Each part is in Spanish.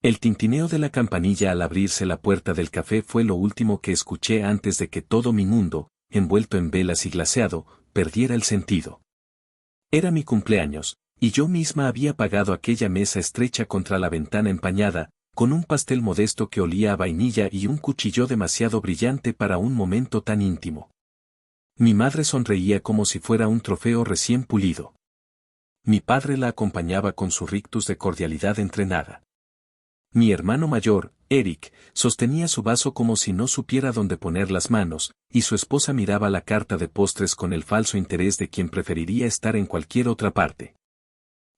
El tintineo de la campanilla al abrirse la puerta del café fue lo último que escuché antes de que todo mi mundo, envuelto en velas y glaseado, perdiera el sentido. Era mi cumpleaños, y yo misma había pagado aquella mesa estrecha contra la ventana empañada, con un pastel modesto que olía a vainilla y un cuchillo demasiado brillante para un momento tan íntimo. Mi madre sonreía como si fuera un trofeo recién pulido. Mi padre la acompañaba con su rictus de cordialidad entrenada. Mi hermano mayor, Eric, sostenía su vaso como si no supiera dónde poner las manos, y su esposa miraba la carta de postres con el falso interés de quien preferiría estar en cualquier otra parte.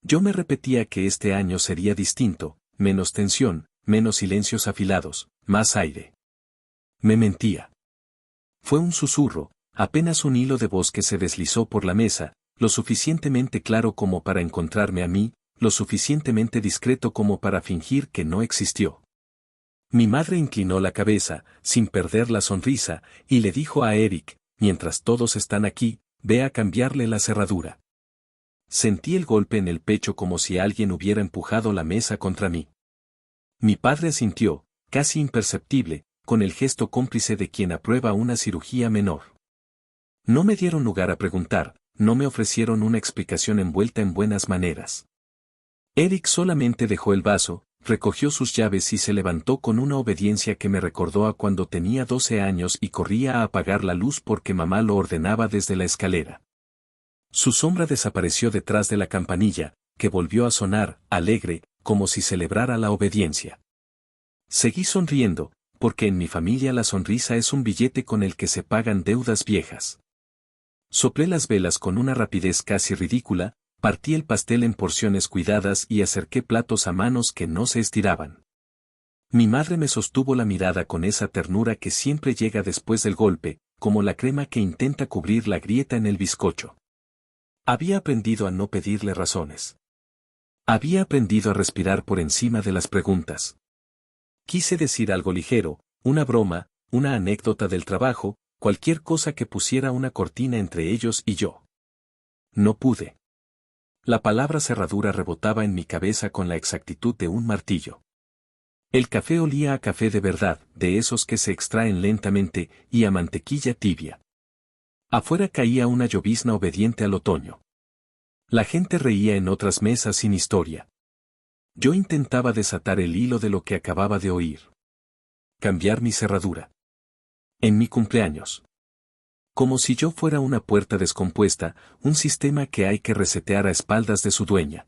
Yo me repetía que este año sería distinto, menos tensión, menos silencios afilados, más aire. Me mentía. Fue un susurro, apenas un hilo de voz que se deslizó por la mesa, lo suficientemente claro como para encontrarme a mí, lo suficientemente discreto como para fingir que no existió. Mi madre inclinó la cabeza, sin perder la sonrisa, y le dijo a Eric, mientras todos están aquí, ve a cambiarle la cerradura. Sentí el golpe en el pecho como si alguien hubiera empujado la mesa contra mí. Mi padre asintió, casi imperceptible, con el gesto cómplice de quien aprueba una cirugía menor. No me dieron lugar a preguntar, no me ofrecieron una explicación envuelta en buenas maneras. Eric solamente dejó el vaso, recogió sus llaves y se levantó con una obediencia que me recordó a cuando tenía 12 años y corría a apagar la luz porque mamá lo ordenaba desde la escalera. Su sombra desapareció detrás de la campanilla, que volvió a sonar, alegre, como si celebrara la obediencia. Seguí sonriendo, porque en mi familia la sonrisa es un billete con el que se pagan deudas viejas. Soplé las velas con una rapidez casi ridícula, partí el pastel en porciones cuidadas y acerqué platos a manos que no se estiraban. Mi madre me sostuvo la mirada con esa ternura que siempre llega después del golpe, como la crema que intenta cubrir la grieta en el bizcocho. Había aprendido a no pedirle razones. Había aprendido a respirar por encima de las preguntas. Quise decir algo ligero, una broma, una anécdota del trabajo, cualquier cosa que pusiera una cortina entre ellos y yo. No pude. La palabra cerradura rebotaba en mi cabeza con la exactitud de un martillo. El café olía a café de verdad, de esos que se extraen lentamente, y a mantequilla tibia. Afuera caía una llovizna obediente al otoño. La gente reía en otras mesas sin historia. Yo intentaba desatar el hilo de lo que acababa de oír. Cambiar mi cerradura. En mi cumpleaños. Como si yo fuera una puerta descompuesta, un sistema que hay que resetear a espaldas de su dueña.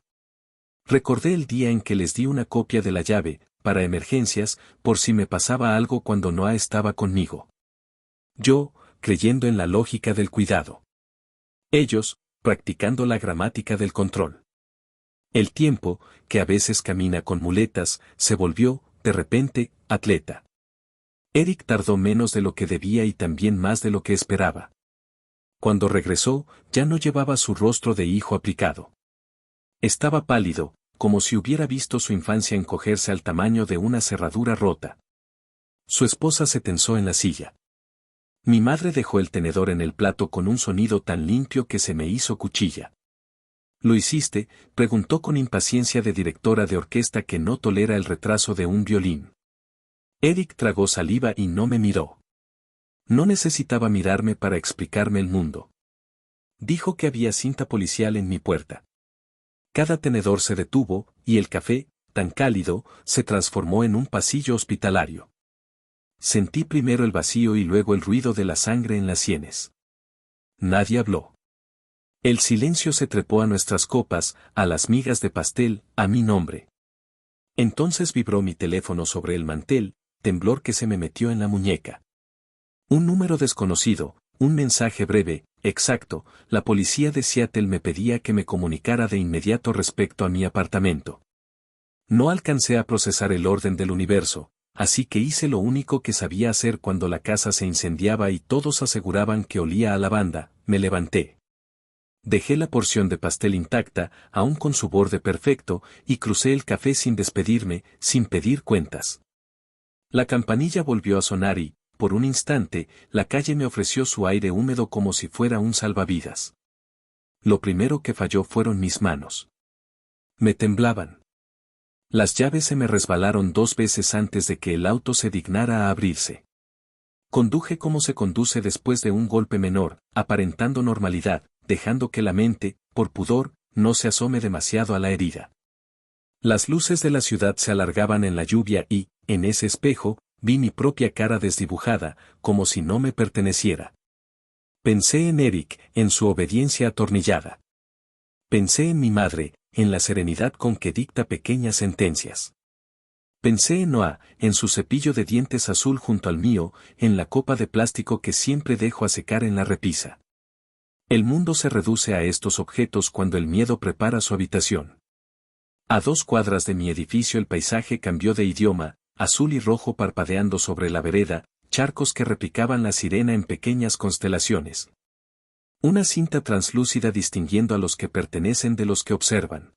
Recordé el día en que les di una copia de la llave, para emergencias, por si me pasaba algo cuando Noah estaba conmigo. Yo, creyendo en la lógica del cuidado. Ellos, practicando la gramática del control. El tiempo, que a veces camina con muletas, se volvió, de repente, atleta. Eric tardó menos de lo que debía y también más de lo que esperaba. Cuando regresó, ya no llevaba su rostro de hijo aplicado. Estaba pálido, como si hubiera visto su infancia encogerse al tamaño de una cerradura rota. Su esposa se tensó en la silla. Mi madre dejó el tenedor en el plato con un sonido tan limpio que se me hizo cuchilla. ¿Lo hiciste?, preguntó con impaciencia de directora de orquesta que no tolera el retraso de un violín. Eric tragó saliva y no me miró. No necesitaba mirarme para explicarme el mundo. Dijo que había cinta policial en mi puerta. Cada tenedor se detuvo, y el café, tan cálido, se transformó en un pasillo hospitalario. Sentí primero el vacío y luego el ruido de la sangre en las sienes. Nadie habló. El silencio se trepó a nuestras copas, a las migas de pastel, a mi nombre. Entonces vibró mi teléfono sobre el mantel, temblor que se me metió en la muñeca. Un número desconocido, un mensaje breve, exacto, la policía de Seattle me pedía que me comunicara de inmediato respecto a mi apartamento. No alcancé a procesar el orden del universo, así que hice lo único que sabía hacer cuando la casa se incendiaba y todos aseguraban que olía a lavanda, me levanté. Dejé la porción de pastel intacta, aún con su borde perfecto, y crucé el café sin despedirme, sin pedir cuentas. La campanilla volvió a sonar y, por un instante, la calle me ofreció su aire húmedo como si fuera un salvavidas. Lo primero que falló fueron mis manos. Me temblaban. Las llaves se me resbalaron 2 veces antes de que el auto se dignara a abrirse. Conduje como se conduce después de un golpe menor, aparentando normalidad, dejando que la mente, por pudor, no se asome demasiado a la herida. Las luces de la ciudad se alargaban en la lluvia y, en ese espejo, vi mi propia cara desdibujada, como si no me perteneciera. Pensé en Eric, en su obediencia atornillada. Pensé en mi madre, en la serenidad con que dicta pequeñas sentencias. Pensé en Noah, en su cepillo de dientes azul junto al mío, en la copa de plástico que siempre dejo a secar en la repisa. El mundo se reduce a estos objetos cuando el miedo prepara su habitación. A 2 cuadras de mi edificio el paisaje cambió de idioma, azul y rojo parpadeando sobre la vereda, charcos que replicaban la sirena en pequeñas constelaciones. Una cinta translúcida distinguiendo a los que pertenecen de los que observan.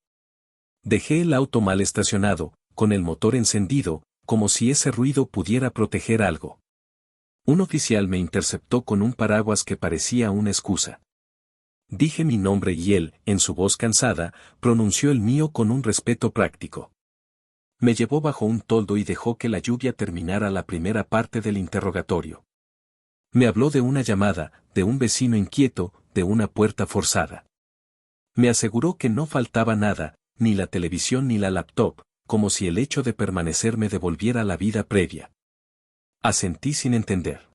Dejé el auto mal estacionado, con el motor encendido, como si ese ruido pudiera proteger algo. Un oficial me interceptó con un paraguas que parecía una excusa. Dije mi nombre y él, en su voz cansada, pronunció el mío con un respeto práctico. Me llevó bajo un toldo y dejó que la lluvia terminara la primera parte del interrogatorio. Me habló de una llamada, de un vecino inquieto, de una puerta forzada. Me aseguró que no faltaba nada, ni la televisión ni la laptop, como si el hecho de permanecer me devolviera la vida previa. Asentí sin entender.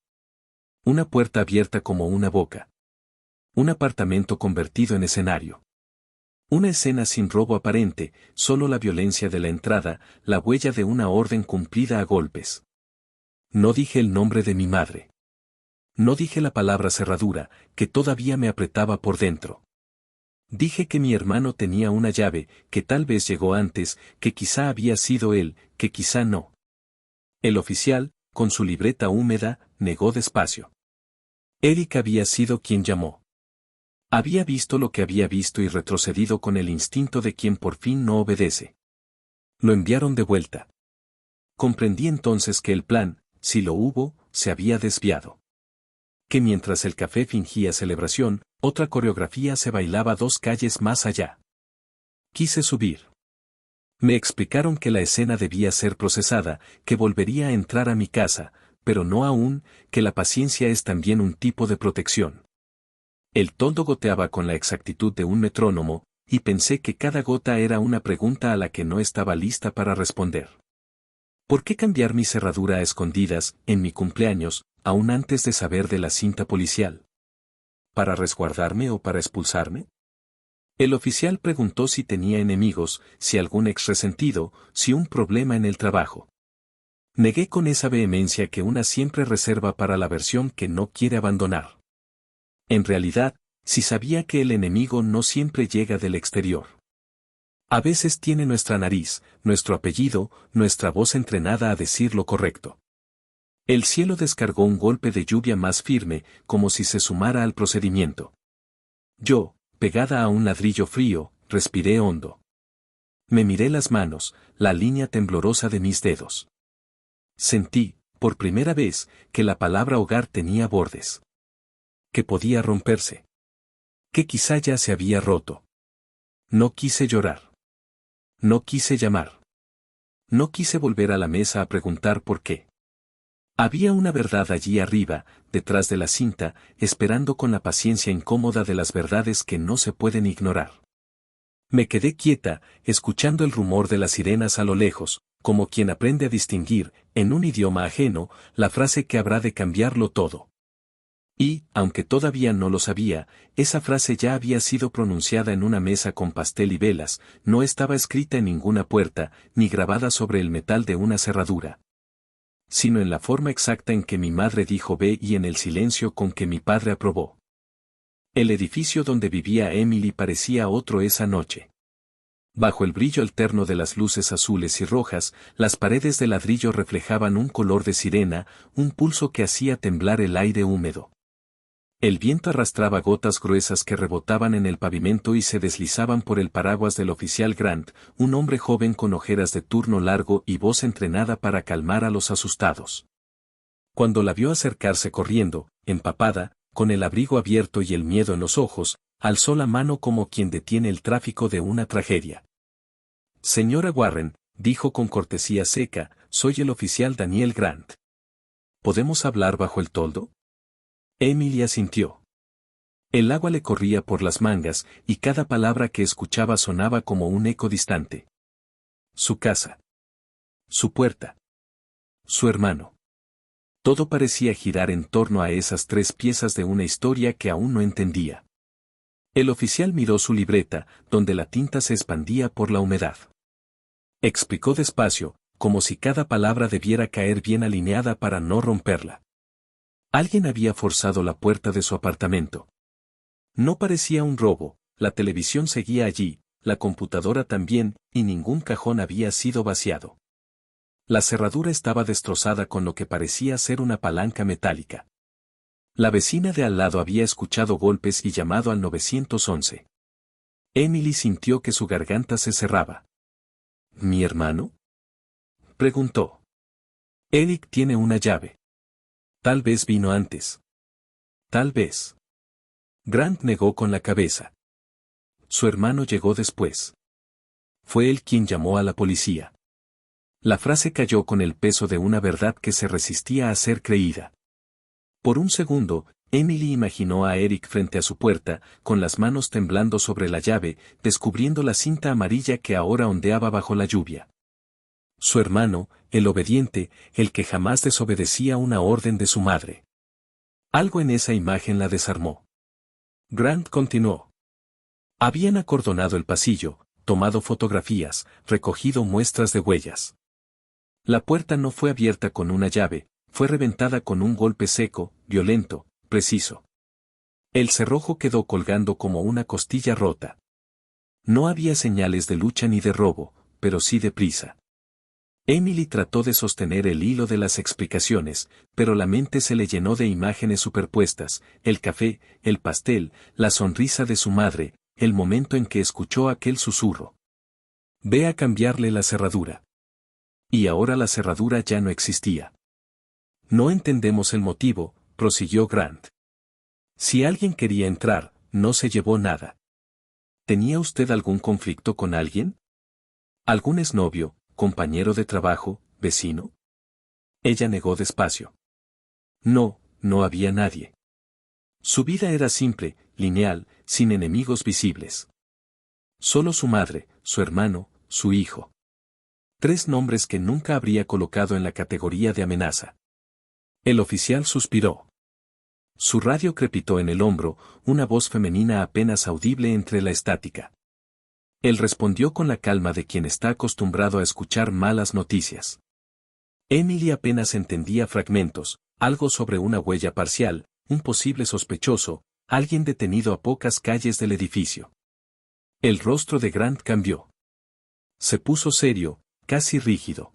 Una puerta abierta como una boca. Un apartamento convertido en escenario. Una escena sin robo aparente, solo la violencia de la entrada, la huella de una orden cumplida a golpes. No dije el nombre de mi madre. No dije la palabra cerradura, que todavía me apretaba por dentro. Dije que mi hermano tenía una llave, que tal vez llegó antes, que quizá había sido él, que quizá no. El oficial, con su libreta húmeda, negó despacio. Eric había sido quien llamó. Había visto lo que había visto y retrocedido con el instinto de quien por fin no obedece. Lo enviaron de vuelta. Comprendí entonces que el plan, si lo hubo, se había desviado. Que mientras el café fingía celebración, otra coreografía se bailaba 2 calles más allá. Quise subir. Me explicaron que la escena debía ser procesada, que volvería a entrar a mi casa, pero no aún, que la paciencia es también un tipo de protección. El toldo goteaba con la exactitud de un metrónomo, y pensé que cada gota era una pregunta a la que no estaba lista para responder. ¿Por qué cambiar mi cerradura a escondidas, en mi cumpleaños, aún antes de saber de la cinta policial? ¿Para resguardarme o para expulsarme? El oficial preguntó si tenía enemigos, si algún ex resentido, si un problema en el trabajo. Negué con esa vehemencia que una siempre reserva para la versión que no quiere abandonar. En realidad, si sabía que el enemigo no siempre llega del exterior. A veces tiene nuestra nariz, nuestro apellido, nuestra voz entrenada a decir lo correcto. El cielo descargó un golpe de lluvia más firme, como si se sumara al procedimiento. Yo, pegada a un ladrillo frío, respiré hondo. Me miré las manos, la línea temblorosa de mis dedos. Sentí, por primera vez, que la palabra hogar tenía bordes. Que podía romperse. Que quizá ya se había roto. No quise llorar. No quise llamar. No quise volver a la mesa a preguntar por qué. Había una verdad allí arriba, detrás de la cinta, esperando con la paciencia incómoda de las verdades que no se pueden ignorar. Me quedé quieta, escuchando el rumor de las sirenas a lo lejos, como quien aprende a distinguir, en un idioma ajeno, la frase que habrá de cambiarlo todo. Y, aunque todavía no lo sabía, esa frase ya había sido pronunciada en una mesa con pastel y velas, no estaba escrita en ninguna puerta, ni grabada sobre el metal de una cerradura. Sino en la forma exacta en que mi madre dijo ve y en el silencio con que mi padre aprobó. El edificio donde vivía Emily parecía otro esa noche. Bajo el brillo alterno de las luces azules y rojas, las paredes de ladrillo reflejaban un color de sirena, un pulso que hacía temblar el aire húmedo. El viento arrastraba gotas gruesas que rebotaban en el pavimento y se deslizaban por el paraguas del oficial Grant, un hombre joven con ojeras de turno largo y voz entrenada para calmar a los asustados. Cuando la vio acercarse corriendo, empapada, con el abrigo abierto y el miedo en los ojos, alzó la mano como quien detiene el tráfico de una tragedia. Señora Warren, dijo con cortesía seca, soy el oficial Daniel Grant. ¿Podemos hablar bajo el toldo? Emily asintió. El agua le corría por las mangas, y cada palabra que escuchaba sonaba como un eco distante. Su casa. Su puerta. Su hermano. Todo parecía girar en torno a esas tres piezas de una historia que aún no entendía. El oficial miró su libreta, donde la tinta se expandía por la humedad. Explicó despacio, como si cada palabra debiera caer bien alineada para no romperla. Alguien había forzado la puerta de su apartamento. No parecía un robo, la televisión seguía allí, la computadora también, y ningún cajón había sido vaciado. La cerradura estaba destrozada con lo que parecía ser una palanca metálica. La vecina de al lado había escuchado golpes y llamado al 911. Emily sintió que su garganta se cerraba. ¿Mi hermano?, preguntó. Eric tiene una llave. Tal vez vino antes. Tal vez. Grant negó con la cabeza. Su hermano llegó después. Fue él quien llamó a la policía. La frase cayó con el peso de una verdad que se resistía a ser creída. Por un segundo, Emily imaginó a Eric frente a su puerta, con las manos temblando sobre la llave, descubriendo la cinta amarilla que ahora ondeaba bajo la lluvia. Su hermano, el obediente, el que jamás desobedecía una orden de su madre. Algo en esa imagen la desarmó. Grant continuó. Habían acordonado el pasillo, tomado fotografías, recogido muestras de huellas. La puerta no fue abierta con una llave, fue reventada con un golpe seco, violento, preciso. El cerrojo quedó colgando como una costilla rota. No había señales de lucha ni de robo, pero sí de prisa. Emily trató de sostener el hilo de las explicaciones, pero la mente se le llenó de imágenes superpuestas, el café, el pastel, la sonrisa de su madre, el momento en que escuchó aquel susurro. Ve a cambiarle la cerradura. Y ahora la cerradura ya no existía. No entendemos el motivo, prosiguió Grant. Si alguien quería entrar, no se llevó nada. ¿Tenía usted algún conflicto con alguien? ¿Algún exnovio, compañero de trabajo, vecino? Ella negó despacio. No, no había nadie. Su vida era simple, lineal, sin enemigos visibles. Solo su madre, su hermano, su hijo. 3 nombres que nunca habría colocado en la categoría de amenaza. El oficial suspiró. Su radio crepitó en el hombro, una voz femenina apenas audible entre la estática. Él respondió con la calma de quien está acostumbrado a escuchar malas noticias. Emily apenas entendía fragmentos, algo sobre una huella parcial, un posible sospechoso, alguien detenido a pocas calles del edificio. El rostro de Grant cambió. Se puso serio, casi rígido.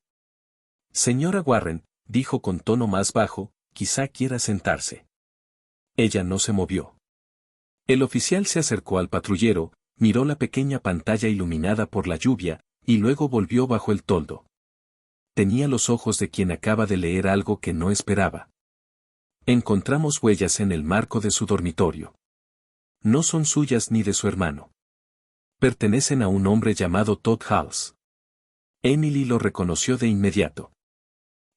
Señora Warren, dijo con tono más bajo, quizá quiera sentarse. Ella no se movió. El oficial se acercó al patrullero, miró la pequeña pantalla iluminada por la lluvia, y luego volvió bajo el toldo. Tenía los ojos de quien acaba de leer algo que no esperaba. Encontramos huellas en el marco de su dormitorio. No son suyas ni de su hermano. Pertenecen a un hombre llamado Todd Halls. Emily lo reconoció de inmediato.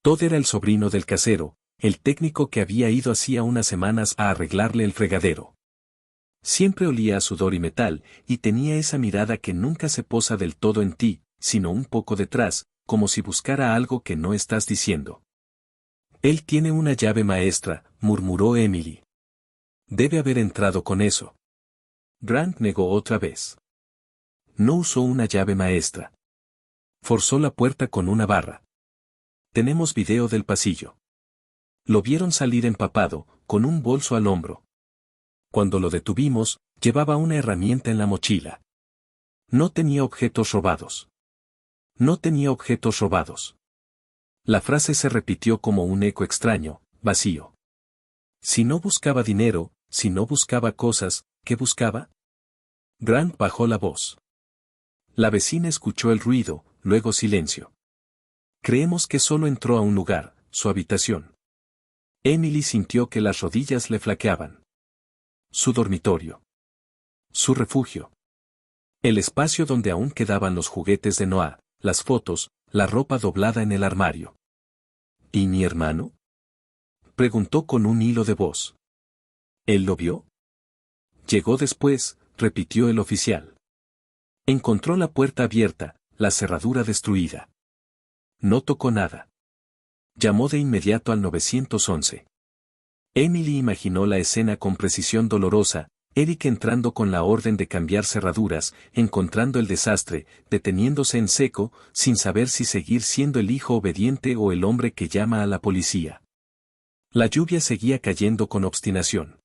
Todd era el sobrino del casero, el técnico que había ido hacía unas semanas a arreglarle el fregadero. Siempre olía a sudor y metal, y tenía esa mirada que nunca se posa del todo en ti, sino un poco detrás, como si buscara algo que no estás diciendo. Él tiene una llave maestra, murmuró Emily. Debe haber entrado con eso. Grant negó otra vez. No usó una llave maestra. Forzó la puerta con una barra. Tenemos video del pasillo. Lo vieron salir empapado, con un bolso al hombro. Cuando lo detuvimos, llevaba una herramienta en la mochila. No tenía objetos robados. No tenía objetos robados. La frase se repitió como un eco extraño, vacío. Si no buscaba dinero, si no buscaba cosas, ¿qué buscaba? Grant bajó la voz. La vecina escuchó el ruido, luego silencio. Creemos que solo entró a un lugar, su habitación. Emily sintió que las rodillas le flaqueaban. Su dormitorio. Su refugio. El espacio donde aún quedaban los juguetes de Noah, las fotos, la ropa doblada en el armario. ¿Y mi hermano? Preguntó con un hilo de voz. ¿Él lo vio? Llegó después, repitió el oficial. Encontró la puerta abierta, la cerradura destruida. No tocó nada. Llamó de inmediato al 911. Emily imaginó la escena con precisión dolorosa, Eric entrando con la orden de cambiar cerraduras, encontrando el desastre, deteniéndose en seco, sin saber si seguir siendo el hijo obediente o el hombre que llama a la policía. La lluvia seguía cayendo con obstinación.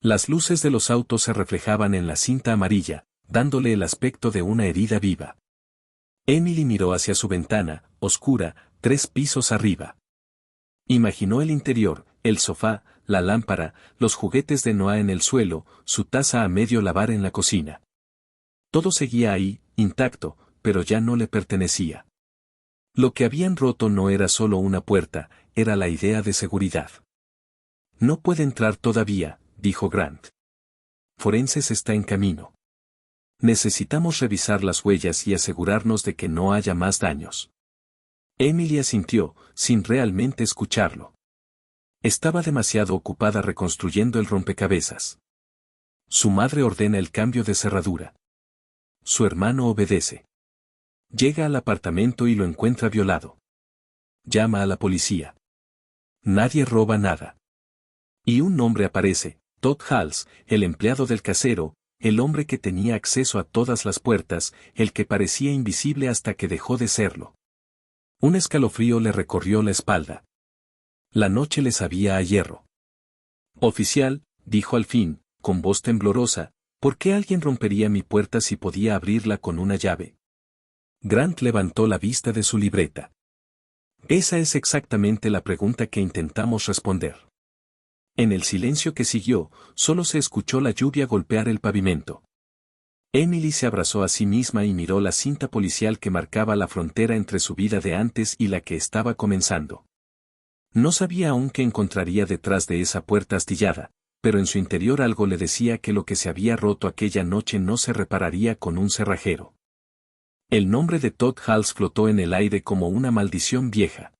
Las luces de los autos se reflejaban en la cinta amarilla, dándole el aspecto de una herida viva. Emily miró hacia su ventana, oscura, 3 pisos arriba. Imaginó el interior, el sofá, la lámpara, los juguetes de Noah en el suelo, su taza a medio lavar en la cocina. Todo seguía ahí, intacto, pero ya no le pertenecía. Lo que habían roto no era solo una puerta, era la idea de seguridad. No puede entrar todavía, dijo Grant. Forenses está en camino. Necesitamos revisar las huellas y asegurarnos de que no haya más daños. Emily asintió, sin realmente escucharlo. Estaba demasiado ocupada reconstruyendo el rompecabezas. Su madre ordena el cambio de cerradura. Su hermano obedece. Llega al apartamento y lo encuentra violado. Llama a la policía. Nadie roba nada. Y un nombre aparece, Todd Hals, el empleado del casero, el hombre que tenía acceso a todas las puertas, el que parecía invisible hasta que dejó de serlo. Un escalofrío le recorrió la espalda. La noche le sabía a hierro. Oficial, dijo al fin, con voz temblorosa, ¿por qué alguien rompería mi puerta si podía abrirla con una llave? Grant levantó la vista de su libreta. Esa es exactamente la pregunta que intentamos responder. En el silencio que siguió, solo se escuchó la lluvia golpear el pavimento. Emily se abrazó a sí misma y miró la cinta policial que marcaba la frontera entre su vida de antes y la que estaba comenzando. No sabía aún qué encontraría detrás de esa puerta astillada, pero en su interior algo le decía que lo que se había roto aquella noche no se repararía con un cerrajero. El nombre de Todd Hals flotó en el aire como una maldición vieja.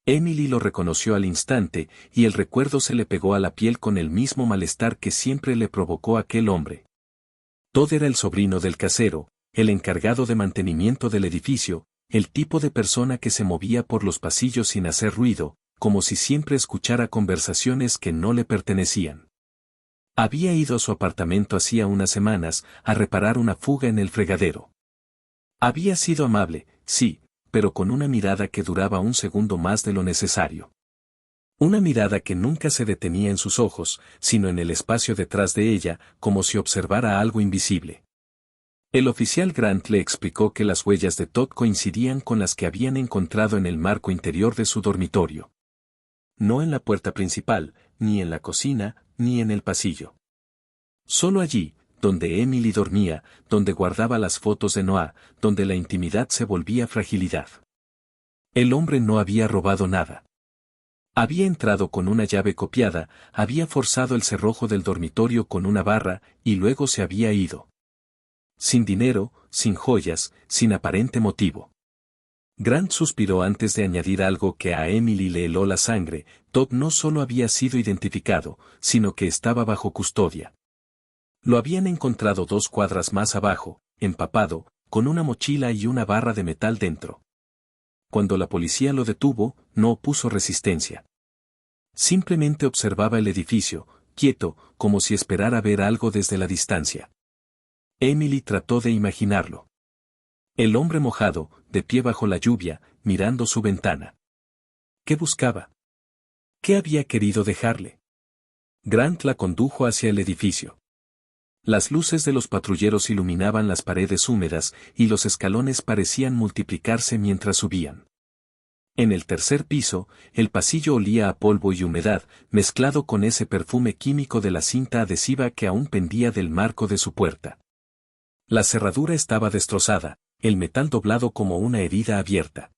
Emily lo reconoció al instante, y el recuerdo se le pegó a la piel con el mismo malestar que siempre le provocó aquel hombre. Todd era el sobrino del casero, el encargado de mantenimiento del edificio, el tipo de persona que se movía por los pasillos sin hacer ruido, como si siempre escuchara conversaciones que no le pertenecían. Había ido a su apartamento hacía unas semanas a reparar una fuga en el fregadero. Había sido amable, sí, pero con una mirada que duraba un segundo más de lo necesario. Una mirada que nunca se detenía en sus ojos, sino en el espacio detrás de ella, como si observara algo invisible. El oficial Grant le explicó que las huellas de Todd coincidían con las que habían encontrado en el marco interior de su dormitorio. No en la puerta principal, ni en la cocina, ni en el pasillo. Solo allí, donde Emily dormía, donde guardaba las fotos de Noah, donde la intimidad se volvía fragilidad. El hombre no había robado nada. Había entrado con una llave copiada, había forzado el cerrojo del dormitorio con una barra, y luego se había ido. Sin dinero, sin joyas, sin aparente motivo. Grant suspiró antes de añadir algo que a Emily le heló la sangre. Todd no solo había sido identificado, sino que estaba bajo custodia. Lo habían encontrado 2 cuadras más abajo, empapado, con una mochila y una barra de metal dentro. Cuando la policía lo detuvo, no opuso resistencia. Simplemente observaba el edificio, quieto, como si esperara ver algo desde la distancia. Emily trató de imaginarlo. El hombre mojado, de pie bajo la lluvia, mirando su ventana. ¿Qué buscaba? ¿Qué había querido dejarle? Grant la condujo hacia el edificio. Las luces de los patrulleros iluminaban las paredes húmedas, y los escalones parecían multiplicarse mientras subían. En el tercer piso, el pasillo olía a polvo y humedad, mezclado con ese perfume químico de la cinta adhesiva que aún pendía del marco de su puerta. La cerradura estaba destrozada, el metal doblado como una herida abierta.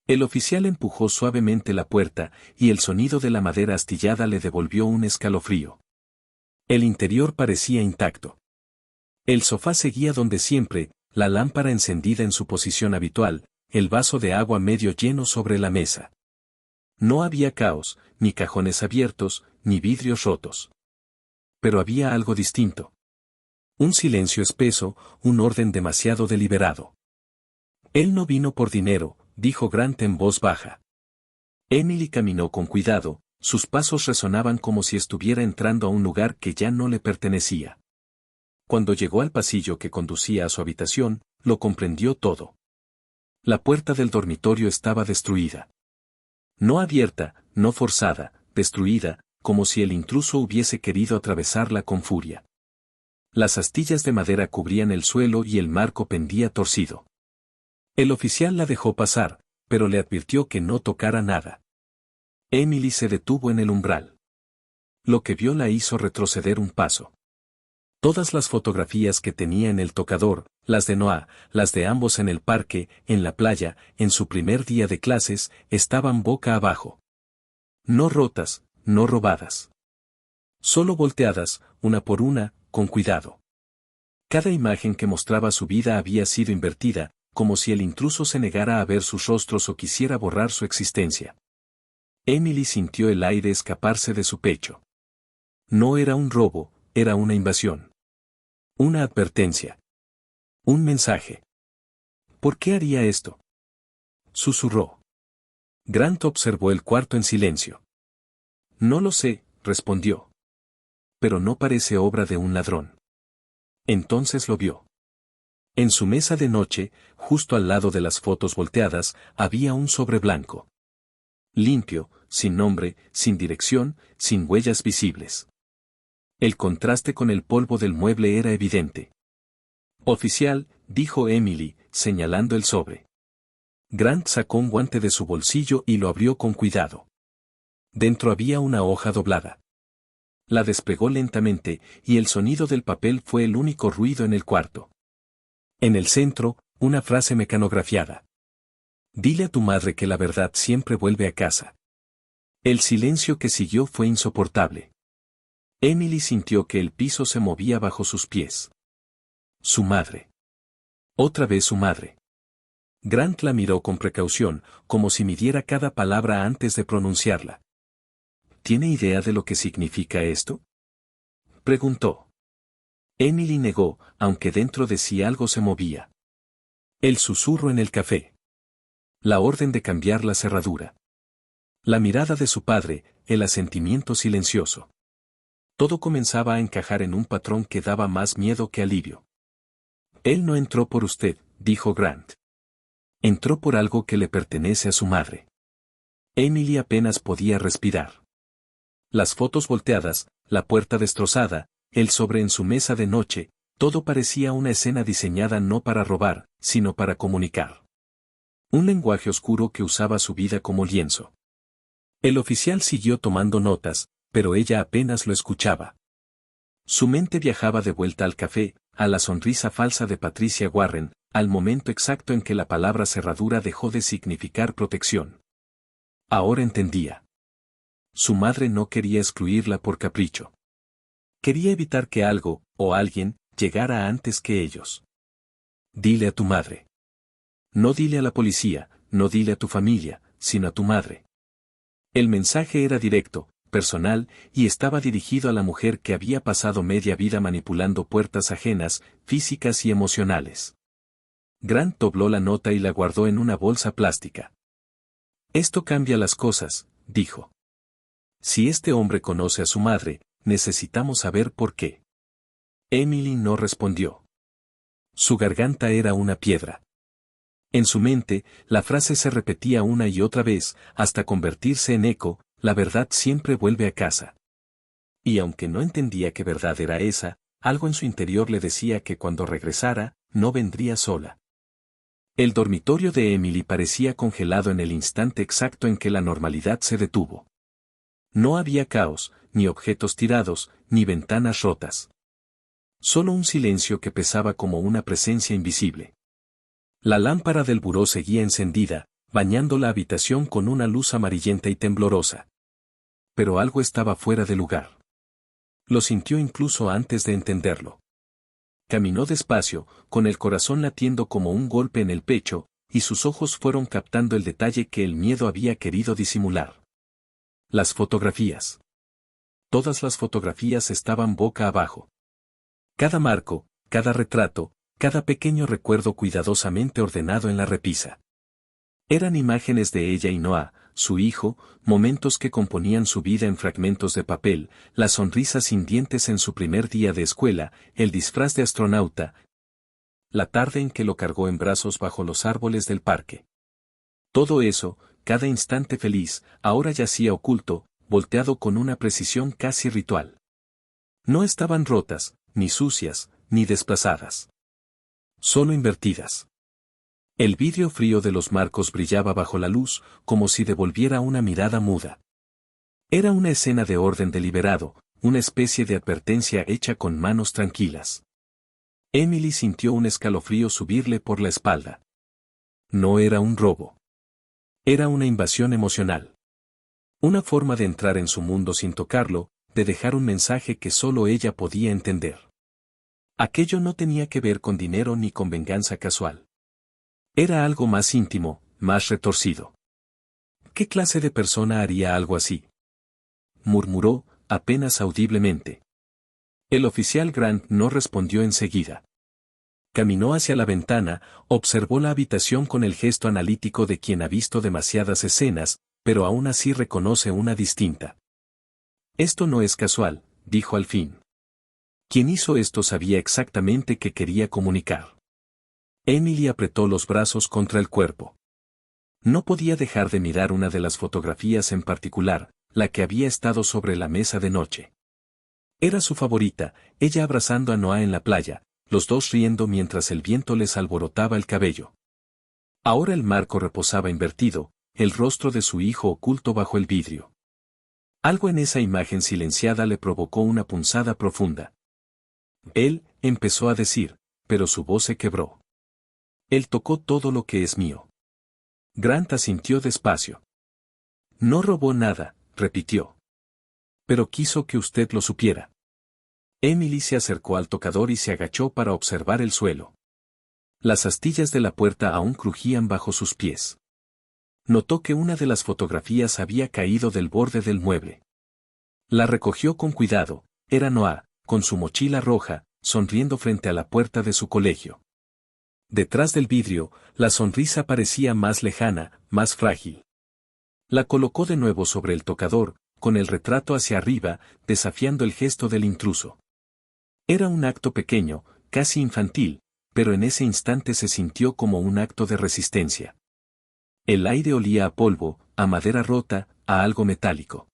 El oficial empujó suavemente la puerta, y el sonido de la madera astillada le devolvió un escalofrío. El interior parecía intacto. El sofá seguía donde siempre, la lámpara encendida en su posición habitual, el vaso de agua medio lleno sobre la mesa. No había caos, ni cajones abiertos, ni vidrios rotos. Pero había algo distinto. Un silencio espeso, un orden demasiado deliberado. Él no vino por dinero, dijo Grant en voz baja. Emily caminó con cuidado, sus pasos resonaban como si estuviera entrando a un lugar que ya no le pertenecía. Cuando llegó al pasillo que conducía a su habitación, lo comprendió todo. La puerta del dormitorio estaba destruida. No abierta, no forzada, destruida, como si el intruso hubiese querido atravesarla con furia. Las astillas de madera cubrían el suelo y el marco pendía torcido. El oficial la dejó pasar, pero le advirtió que no tocara nada. Emily se detuvo en el umbral. Lo que vio la hizo retroceder un paso. Todas las fotografías que tenía en el tocador, las de Noah, las de ambos en el parque, en la playa, en su primer día de clases, estaban boca abajo. No rotas, no robadas. Solo volteadas, una por una, con cuidado. Cada imagen que mostraba su vida había sido invertida, como si el intruso se negara a ver sus rostros o quisiera borrar su existencia. Emily sintió el aire escaparse de su pecho. No era un robo, era una invasión. Una advertencia. Un mensaje. ¿Por qué haría esto? Susurró. Grant observó el cuarto en silencio. No lo sé, respondió. Pero no parece obra de un ladrón. Entonces lo vio. En su mesa de noche, justo al lado de las fotos volteadas, había un sobre blanco. Limpio, sin nombre, sin dirección, sin huellas visibles. El contraste con el polvo del mueble era evidente. Oficial, dijo Emily, señalando el sobre. Grant sacó un guante de su bolsillo y lo abrió con cuidado. Dentro había una hoja doblada. La despegó lentamente, y el sonido del papel fue el único ruido en el cuarto. En el centro, una frase mecanografiada. Dile a tu madre que la verdad siempre vuelve a casa. El silencio que siguió fue insoportable. Emily sintió que el piso se movía bajo sus pies. Su madre. Otra vez su madre. Grant la miró con precaución, como si midiera cada palabra antes de pronunciarla. ¿Tiene idea de lo que significa esto? Preguntó. Emily negó, aunque dentro de sí algo se movía. El susurro en el café. La orden de cambiar la cerradura. La mirada de su padre, el asentimiento silencioso. Todo comenzaba a encajar en un patrón que daba más miedo que alivio. Él no entró por usted, dijo Grant. Entró por algo que le pertenece a su madre. Emily apenas podía respirar. Las fotos volteadas, la puerta destrozada, el sobre en su mesa de noche, todo parecía una escena diseñada no para robar, sino para comunicar. Un lenguaje oscuro que usaba su vida como lienzo. El oficial siguió tomando notas, pero ella apenas lo escuchaba. Su mente viajaba de vuelta al café, a la sonrisa falsa de Patricia Warren, al momento exacto en que la palabra cerradura dejó de significar protección. Ahora entendía. Su madre no quería excluirla por capricho. Quería evitar que algo, o alguien, llegara antes que ellos. Dile a tu madre. No dile a la policía, no dile a tu familia, sino a tu madre. El mensaje era directo, personal, y estaba dirigido a la mujer que había pasado media vida manipulando puertas ajenas, físicas y emocionales. Grant dobló la nota y la guardó en una bolsa plástica. Esto cambia las cosas, dijo. Si este hombre conoce a su madre, necesitamos saber por qué. Emily no respondió. Su garganta era una piedra. En su mente, la frase se repetía una y otra vez, hasta convertirse en eco, la verdad siempre vuelve a casa. Y aunque no entendía qué verdad era esa, algo en su interior le decía que cuando regresara, no vendría sola. El dormitorio de Emily parecía congelado en el instante exacto en que la normalidad se detuvo. No había caos, ni objetos tirados, ni ventanas rotas. Solo un silencio que pesaba como una presencia invisible. La lámpara del buró seguía encendida, bañando la habitación con una luz amarillenta y temblorosa. Pero algo estaba fuera de lugar. Lo sintió incluso antes de entenderlo. Caminó despacio, con el corazón latiendo como un golpe en el pecho, y sus ojos fueron captando el detalle que el miedo había querido disimular. Las fotografías. Todas las fotografías estaban boca abajo. Cada marco, cada retrato, cada pequeño recuerdo cuidadosamente ordenado en la repisa. Eran imágenes de ella y Noah, su hijo, momentos que componían su vida en fragmentos de papel, la sonrisa sin dientes en su primer día de escuela, el disfraz de astronauta, la tarde en que lo cargó en brazos bajo los árboles del parque. Todo eso, cada instante feliz, ahora yacía oculto, volteado con una precisión casi ritual. No estaban rotas, ni sucias, ni desplazadas. Solo invertidas. El vidrio frío de los marcos brillaba bajo la luz, como si devolviera una mirada muda. Era una escena de orden deliberado, una especie de advertencia hecha con manos tranquilas. Emily sintió un escalofrío subirle por la espalda. No era un robo. Era una invasión emocional. Una forma de entrar en su mundo sin tocarlo, de dejar un mensaje que solo ella podía entender. Aquello no tenía que ver con dinero ni con venganza casual. Era algo más íntimo, más retorcido. ¿Qué clase de persona haría algo así?, murmuró, apenas audiblemente. El oficial Grant no respondió enseguida. Caminó hacia la ventana, observó la habitación con el gesto analítico de quien ha visto demasiadas escenas, pero aún así reconoce una distinta. Esto no es casual, dijo al fin. Quien hizo esto sabía exactamente qué quería comunicar. Emily apretó los brazos contra el cuerpo. No podía dejar de mirar una de las fotografías en particular, la que había estado sobre la mesa de noche. Era su favorita, ella abrazando a Noah en la playa, los dos riendo mientras el viento les alborotaba el cabello. Ahora el marco reposaba invertido, el rostro de su hijo oculto bajo el vidrio. Algo en esa imagen silenciada le provocó una punzada profunda. Él, empezó a decir, pero su voz se quebró. Él tocó todo lo que es mío. Grant asintió despacio. No robó nada, repitió. Pero quiso que usted lo supiera. Emily se acercó al tocador y se agachó para observar el suelo. Las astillas de la puerta aún crujían bajo sus pies. Notó que una de las fotografías había caído del borde del mueble. La recogió con cuidado, era Noah, con su mochila roja, sonriendo frente a la puerta de su colegio. Detrás del vidrio, la sonrisa parecía más lejana, más frágil. La colocó de nuevo sobre el tocador, con el retrato hacia arriba, desafiando el gesto del intruso. Era un acto pequeño, casi infantil, pero en ese instante se sintió como un acto de resistencia. El aire olía a polvo, a madera rota, a algo metálico.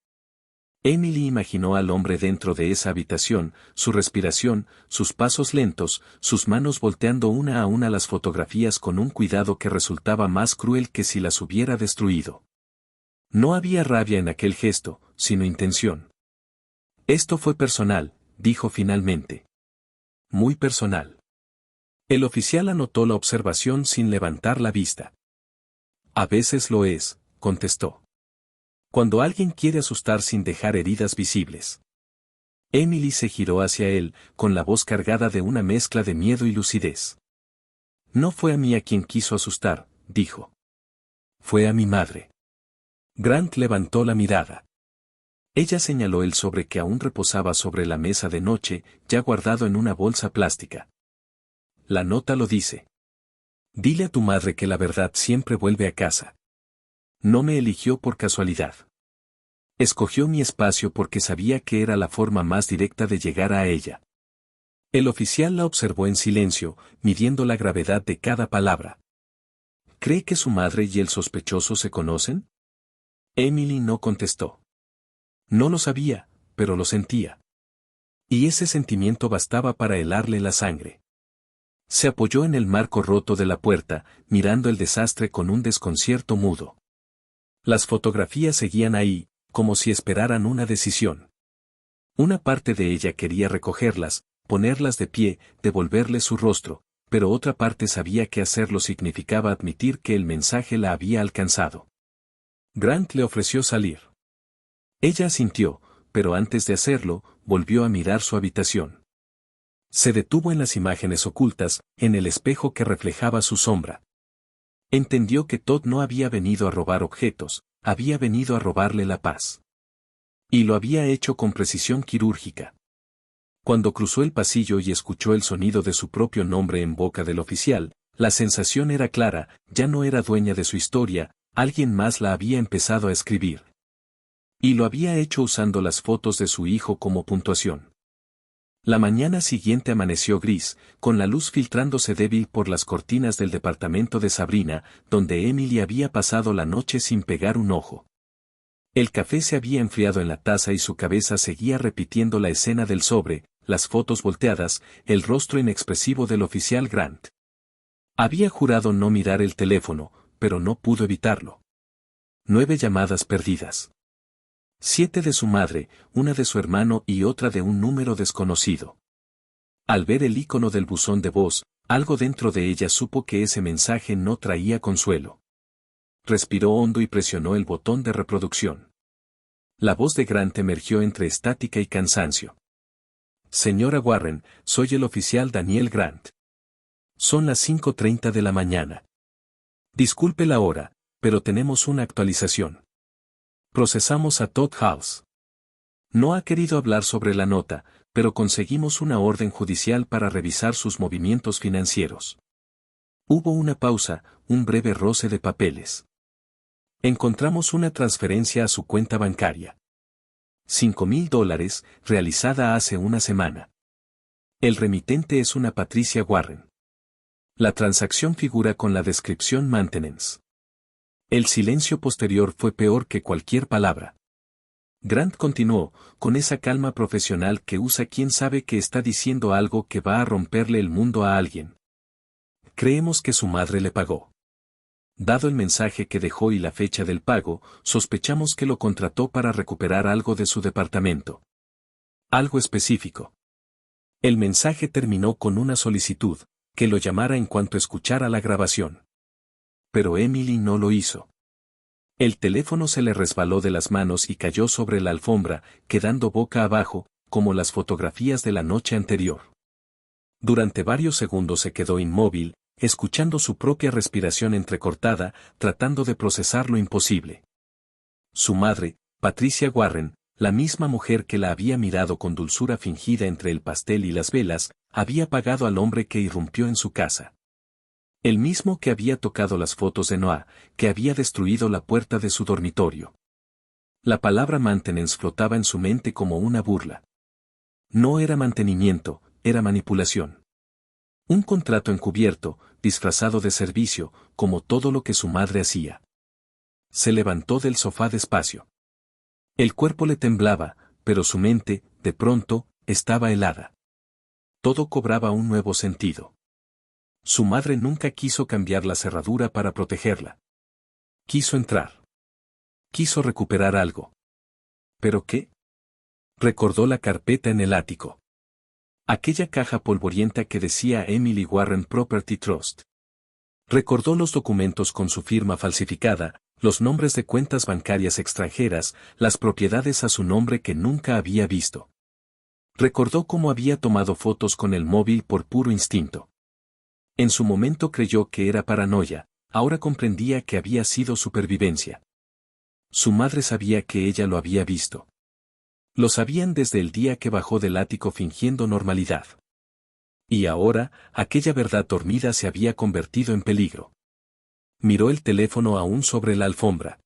Emily imaginó al hombre dentro de esa habitación, su respiración, sus pasos lentos, sus manos volteando una a una las fotografías con un cuidado que resultaba más cruel que si las hubiera destruido. No había rabia en aquel gesto, sino intención. Esto fue personal, dijo finalmente. Muy personal. El oficial anotó la observación sin levantar la vista. A veces lo es, contestó. Cuando alguien quiere asustar sin dejar heridas visibles. Emily se giró hacia él, con la voz cargada de una mezcla de miedo y lucidez. No fue a mí a quien quiso asustar, dijo. Fue a mi madre. Grant levantó la mirada. Ella señaló el sobre que aún reposaba sobre la mesa de noche, ya guardado en una bolsa plástica. La nota lo dice. Dile a tu madre que la verdad siempre vuelve a casa. No me eligió por casualidad. Escogió mi espacio porque sabía que era la forma más directa de llegar a ella. El oficial la observó en silencio, midiendo la gravedad de cada palabra. ¿Cree que su madre y el sospechoso se conocen? Emily no contestó. No lo sabía, pero lo sentía. Y ese sentimiento bastaba para helarle la sangre. Se apoyó en el marco roto de la puerta, mirando el desastre con un desconcierto mudo. Las fotografías seguían ahí, como si esperaran una decisión. Una parte de ella quería recogerlas, ponerlas de pie, devolverle su rostro, pero otra parte sabía que hacerlo significaba admitir que el mensaje la había alcanzado. Grant le ofreció salir. Ella asintió, pero antes de hacerlo, volvió a mirar su habitación. Se detuvo en las imágenes ocultas, en el espejo que reflejaba su sombra. Entendió que Todd no había venido a robar objetos, había venido a robarle la paz. Y lo había hecho con precisión quirúrgica. Cuando cruzó el pasillo y escuchó el sonido de su propio nombre en boca del oficial, la sensación era clara, ya no era dueña de su historia, alguien más la había empezado a escribir. Y lo había hecho usando las fotos de su hijo como puntuación. La mañana siguiente amaneció gris, con la luz filtrándose débil por las cortinas del departamento de Sabrina, donde Emily había pasado la noche sin pegar un ojo. El café se había enfriado en la taza y su cabeza seguía repitiendo la escena del sobre, las fotos volteadas, el rostro inexpresivo del oficial Grant. Había jurado no mirar el teléfono, pero no pudo evitarlo. 9 llamadas perdidas. 7 de su madre, una de su hermano y otra de un número desconocido. Al ver el icono del buzón de voz, algo dentro de ella supo que ese mensaje no traía consuelo. Respiró hondo y presionó el botón de reproducción. La voz de Grant emergió entre estática y cansancio. Señora Warren, soy el oficial Daniel Grant. Son las 5:30 de la mañana. Disculpe la hora, pero tenemos una actualización. Procesamos a Todd House. No ha querido hablar sobre la nota, pero conseguimos una orden judicial para revisar sus movimientos financieros. Hubo una pausa, un breve roce de papeles. Encontramos una transferencia a su cuenta bancaria. $5,000, realizada hace una semana. El remitente es una Patricia Warren. La transacción figura con la descripción Maintenance. El silencio posterior fue peor que cualquier palabra. Grant continuó, con esa calma profesional que usa quien sabe que está diciendo algo que va a romperle el mundo a alguien. Creemos que su madre le pagó. Dado el mensaje que dejó y la fecha del pago, sospechamos que lo contrató para recuperar algo de su departamento. Algo específico. El mensaje terminó con una solicitud, que lo llamara en cuanto escuchara la grabación. Pero Emily no lo hizo. El teléfono se le resbaló de las manos y cayó sobre la alfombra, quedando boca abajo, como las fotografías de la noche anterior. Durante varios segundos se quedó inmóvil, escuchando su propia respiración entrecortada, tratando de procesar lo imposible. Su madre, Patricia Warren, la misma mujer que la había mirado con dulzura fingida entre el pastel y las velas, había pagado al hombre que irrumpió en su casa. El mismo que había tocado las fotos de Noah, que había destruido la puerta de su dormitorio. La palabra maintenance flotaba en su mente como una burla. No era mantenimiento, era manipulación. Un contrato encubierto, disfrazado de servicio, como todo lo que su madre hacía. Se levantó del sofá despacio. El cuerpo le temblaba, pero su mente, de pronto, estaba helada. Todo cobraba un nuevo sentido. Su madre nunca quiso cambiar la cerradura para protegerla. Quiso entrar. Quiso recuperar algo. ¿Pero qué? Recordó la carpeta en el ático. Aquella caja polvorienta que decía Emily Warren Property Trust. Recordó los documentos con su firma falsificada, los nombres de cuentas bancarias extranjeras, las propiedades a su nombre que nunca había visto. Recordó cómo había tomado fotos con el móvil por puro instinto. En su momento creyó que era paranoia, ahora comprendía que había sido supervivencia. Su madre sabía que ella lo había visto. Lo sabían desde el día que bajó del ático fingiendo normalidad. Y ahora, aquella verdad dormida se había convertido en peligro. Miró el teléfono aún sobre la alfombra.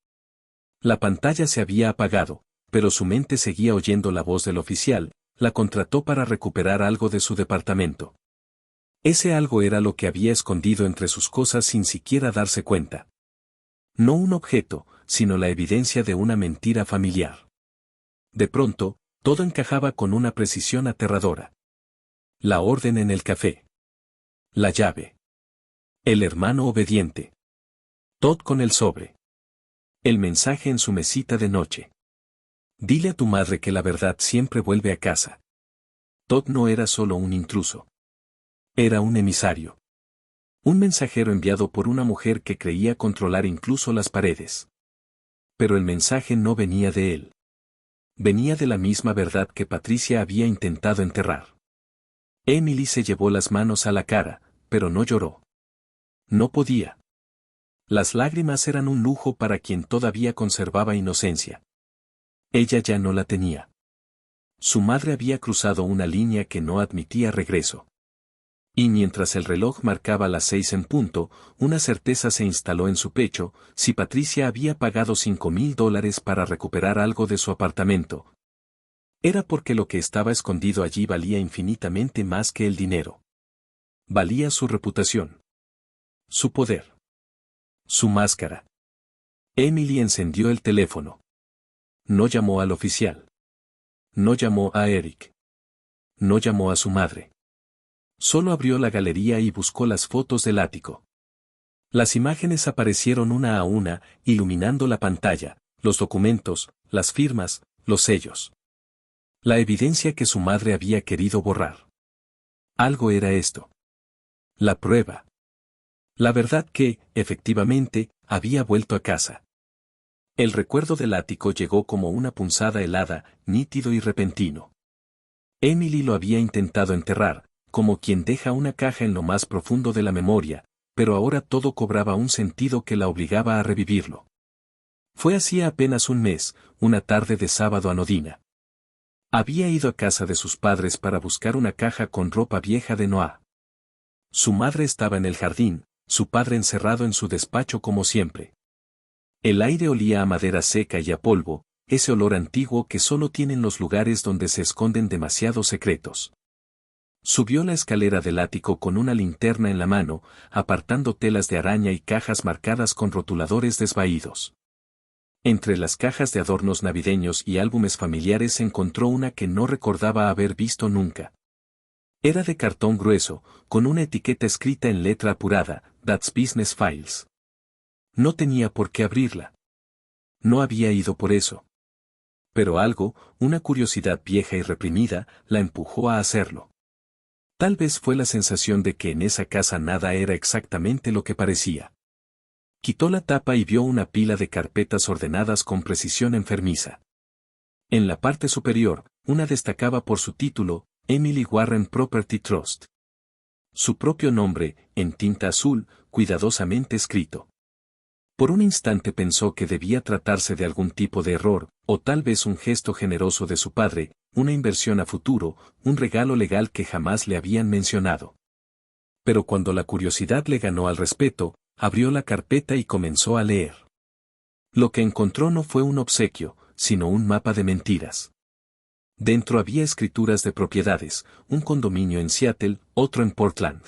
La pantalla se había apagado, pero su mente seguía oyendo la voz del oficial, la contrató para recuperar algo de su departamento. Ese algo era lo que había escondido entre sus cosas sin siquiera darse cuenta. No un objeto, sino la evidencia de una mentira familiar. De pronto, todo encajaba con una precisión aterradora. La orden en el café. La llave. El hermano obediente. Todd con el sobre. El mensaje en su mesita de noche. Dile a tu madre que la verdad siempre vuelve a casa. Todd no era solo un intruso. Era un emisario. Un mensajero enviado por una mujer que creía controlar incluso las paredes. Pero el mensaje no venía de él. Venía de la misma verdad que Patricia había intentado enterrar. Emily se llevó las manos a la cara, pero no lloró. No podía. Las lágrimas eran un lujo para quien todavía conservaba inocencia. Ella ya no la tenía. Su madre había cruzado una línea que no admitía regreso. Y mientras el reloj marcaba las 6 en punto, una certeza se instaló en su pecho: si Patricia había pagado $5,000 para recuperar algo de su apartamento, era porque lo que estaba escondido allí valía infinitamente más que el dinero. Valía su reputación. Su poder. Su máscara. Emily encendió el teléfono. No llamó al oficial. No llamó a Eric. No llamó a su madre. Solo abrió la galería y buscó las fotos del ático. Las imágenes aparecieron una a una, iluminando la pantalla: los documentos, las firmas, los sellos. La evidencia que su madre había querido borrar. Algo era esto. La prueba. La verdad que, efectivamente, había vuelto a casa. El recuerdo del ático llegó como una punzada helada, nítido y repentino. Emily lo había intentado enterrar, como quien deja una caja en lo más profundo de la memoria, pero ahora todo cobraba un sentido que la obligaba a revivirlo. Fue hacía apenas un mes, una tarde de sábado anodina. Había ido a casa de sus padres para buscar una caja con ropa vieja de Noah. Su madre estaba en el jardín, su padre encerrado en su despacho como siempre. El aire olía a madera seca y a polvo, ese olor antiguo que solo tienen los lugares donde se esconden demasiados secretos. Subió la escalera del ático con una linterna en la mano, apartando telas de araña y cajas marcadas con rotuladores desvaídos. Entre las cajas de adornos navideños y álbumes familiares encontró una que no recordaba haber visto nunca. Era de cartón grueso, con una etiqueta escrita en letra apurada: That's Business Files. No tenía por qué abrirla. No había ido por eso. Pero algo, una curiosidad vieja y reprimida, la empujó a hacerlo. Tal vez fue la sensación de que en esa casa nada era exactamente lo que parecía. Quitó la tapa y vio una pila de carpetas ordenadas con precisión enfermiza. En la parte superior, una destacaba por su título: Emily Warren Property Trust. Su propio nombre, en tinta azul, cuidadosamente escrito. Por un instante pensó que debía tratarse de algún tipo de error, o tal vez un gesto generoso de su padre, una inversión a futuro, un regalo legal que jamás le habían mencionado. Pero cuando la curiosidad le ganó al respeto, abrió la carpeta y comenzó a leer. Lo que encontró no fue un obsequio, sino un mapa de mentiras. Dentro había escrituras de propiedades: un condominio en Seattle, otro en Portland.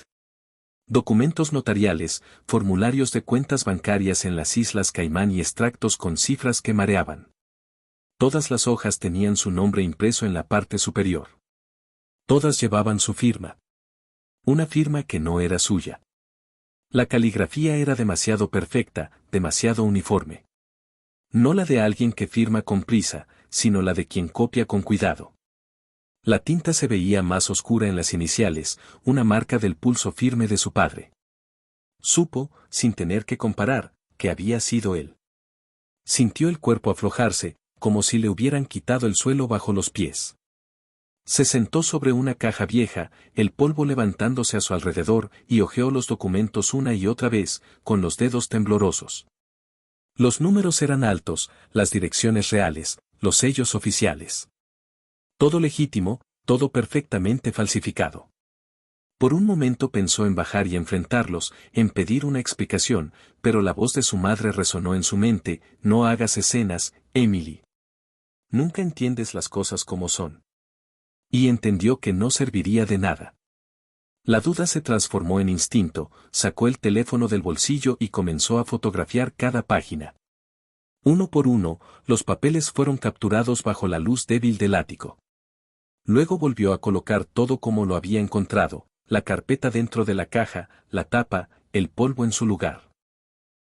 Documentos notariales, formularios de cuentas bancarias en las Islas Caimán y extractos con cifras que mareaban. Todas las hojas tenían su nombre impreso en la parte superior. Todas llevaban su firma. Una firma que no era suya. La caligrafía era demasiado perfecta, demasiado uniforme. No la de alguien que firma con prisa, sino la de quien copia con cuidado. La tinta se veía más oscura en las iniciales, una marca del pulso firme de su padre. Supo, sin tener que comparar, que había sido él. Sintió el cuerpo aflojarse, como si le hubieran quitado el suelo bajo los pies. Se sentó sobre una caja vieja, el polvo levantándose a su alrededor, y hojeó los documentos una y otra vez, con los dedos temblorosos. Los números eran altos, las direcciones reales, los sellos oficiales. Todo legítimo, todo perfectamente falsificado. Por un momento pensó en bajar y enfrentarlos, en pedir una explicación, pero la voz de su madre resonó en su mente: no hagas escenas, Emily. Nunca entiendes las cosas como son. Y entendió que no serviría de nada. La duda se transformó en instinto, sacó el teléfono del bolsillo y comenzó a fotografiar cada página. Uno por uno, los papeles fueron capturados bajo la luz débil del ático. Luego volvió a colocar todo como lo había encontrado: la carpeta dentro de la caja, la tapa, el polvo en su lugar.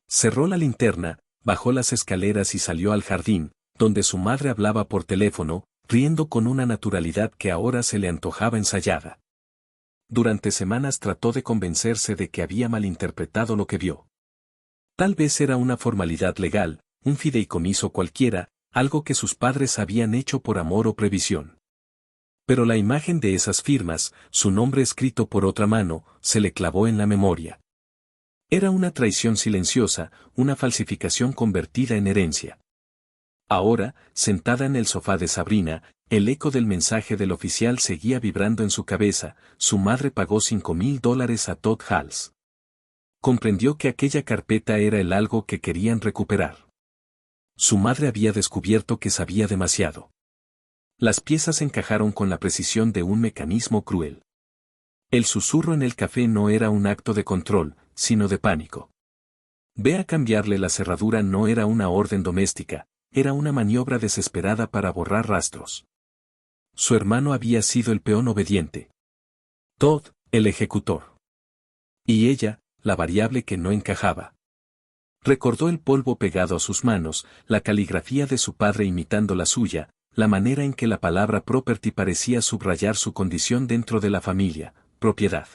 Cerró la linterna, bajó las escaleras y salió al jardín, donde su madre hablaba por teléfono, riendo con una naturalidad que ahora se le antojaba ensayada. Durante semanas trató de convencerse de que había malinterpretado lo que vio. Tal vez era una formalidad legal, un fideicomiso cualquiera, algo que sus padres habían hecho por amor o previsión. Pero la imagen de esas firmas, su nombre escrito por otra mano, se le clavó en la memoria. Era una traición silenciosa, una falsificación convertida en herencia. Ahora, sentada en el sofá de Sabrina, el eco del mensaje del oficial seguía vibrando en su cabeza. Su madre pagó $5,000 a Todd Hals. Comprendió que aquella carpeta era el algo que querían recuperar. Su madre había descubierto que sabía demasiado. Las piezas encajaron con la precisión de un mecanismo cruel. El susurro en el café no era un acto de control, sino de pánico. Ve a cambiarle la cerradura no era una orden doméstica, era una maniobra desesperada para borrar rastros. Su hermano había sido el peón obediente. Todd, el ejecutor. Y ella, la variable que no encajaba. Recordó el polvo pegado a sus manos, la caligrafía de su padre imitando la suya, la manera en que la palabra property parecía subrayar su condición dentro de la familia, propiedad.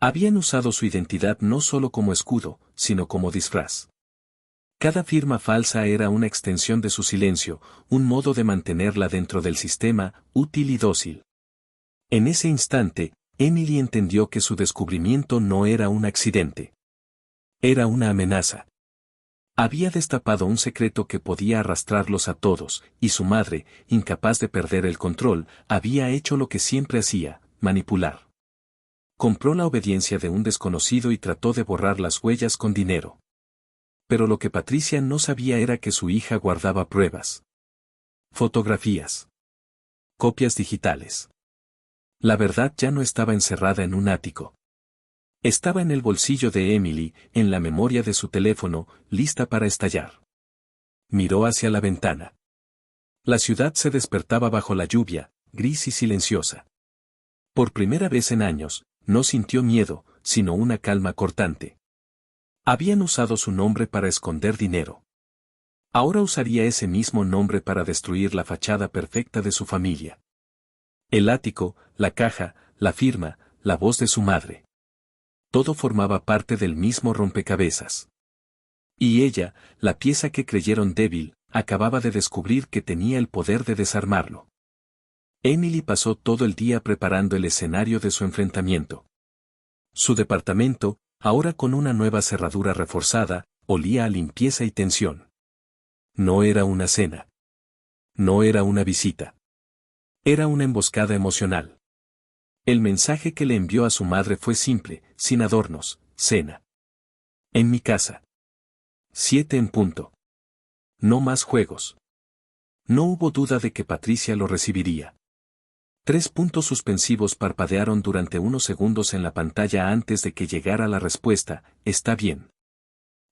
Habían usado su identidad no solo como escudo, sino como disfraz. Cada firma falsa era una extensión de su silencio, un modo de mantenerla dentro del sistema, útil y dócil. En ese instante, Emily entendió que su descubrimiento no era un accidente. Era una amenaza. Había destapado un secreto que podía arrastrarlos a todos, y su madre, incapaz de perder el control, había hecho lo que siempre hacía, manipular. Compró la obediencia de un desconocido y trató de borrar las huellas con dinero. Pero lo que Patricia no sabía era que su hija guardaba pruebas. Fotografías. Copias digitales. La verdad ya no estaba encerrada en un ático. Estaba en el bolsillo de Emily, en la memoria de su teléfono, lista para estallar. Miró hacia la ventana. La ciudad se despertaba bajo la lluvia, gris y silenciosa. Por primera vez en años, no sintió miedo, sino una calma cortante. Habían usado su nombre para esconder dinero. Ahora usaría ese mismo nombre para destruir la fachada perfecta de su familia. El ático, la caja, la firma, la voz de su madre. Todo formaba parte del mismo rompecabezas. Y ella, la pieza que creyeron débil, acababa de descubrir que tenía el poder de desarmarlo. Emily pasó todo el día preparando el escenario de su enfrentamiento. Su departamento, ahora con una nueva cerradura reforzada, olía a limpieza y tensión. No era una cena. No era una visita. Era una emboscada emocional. El mensaje que le envió a su madre fue simple, sin adornos: cena. En mi casa. 7 en punto. No más juegos. No hubo duda de que Patricia lo recibiría. 3 puntos suspensivos parpadearon durante unos segundos en la pantalla antes de que llegara la respuesta: está bien.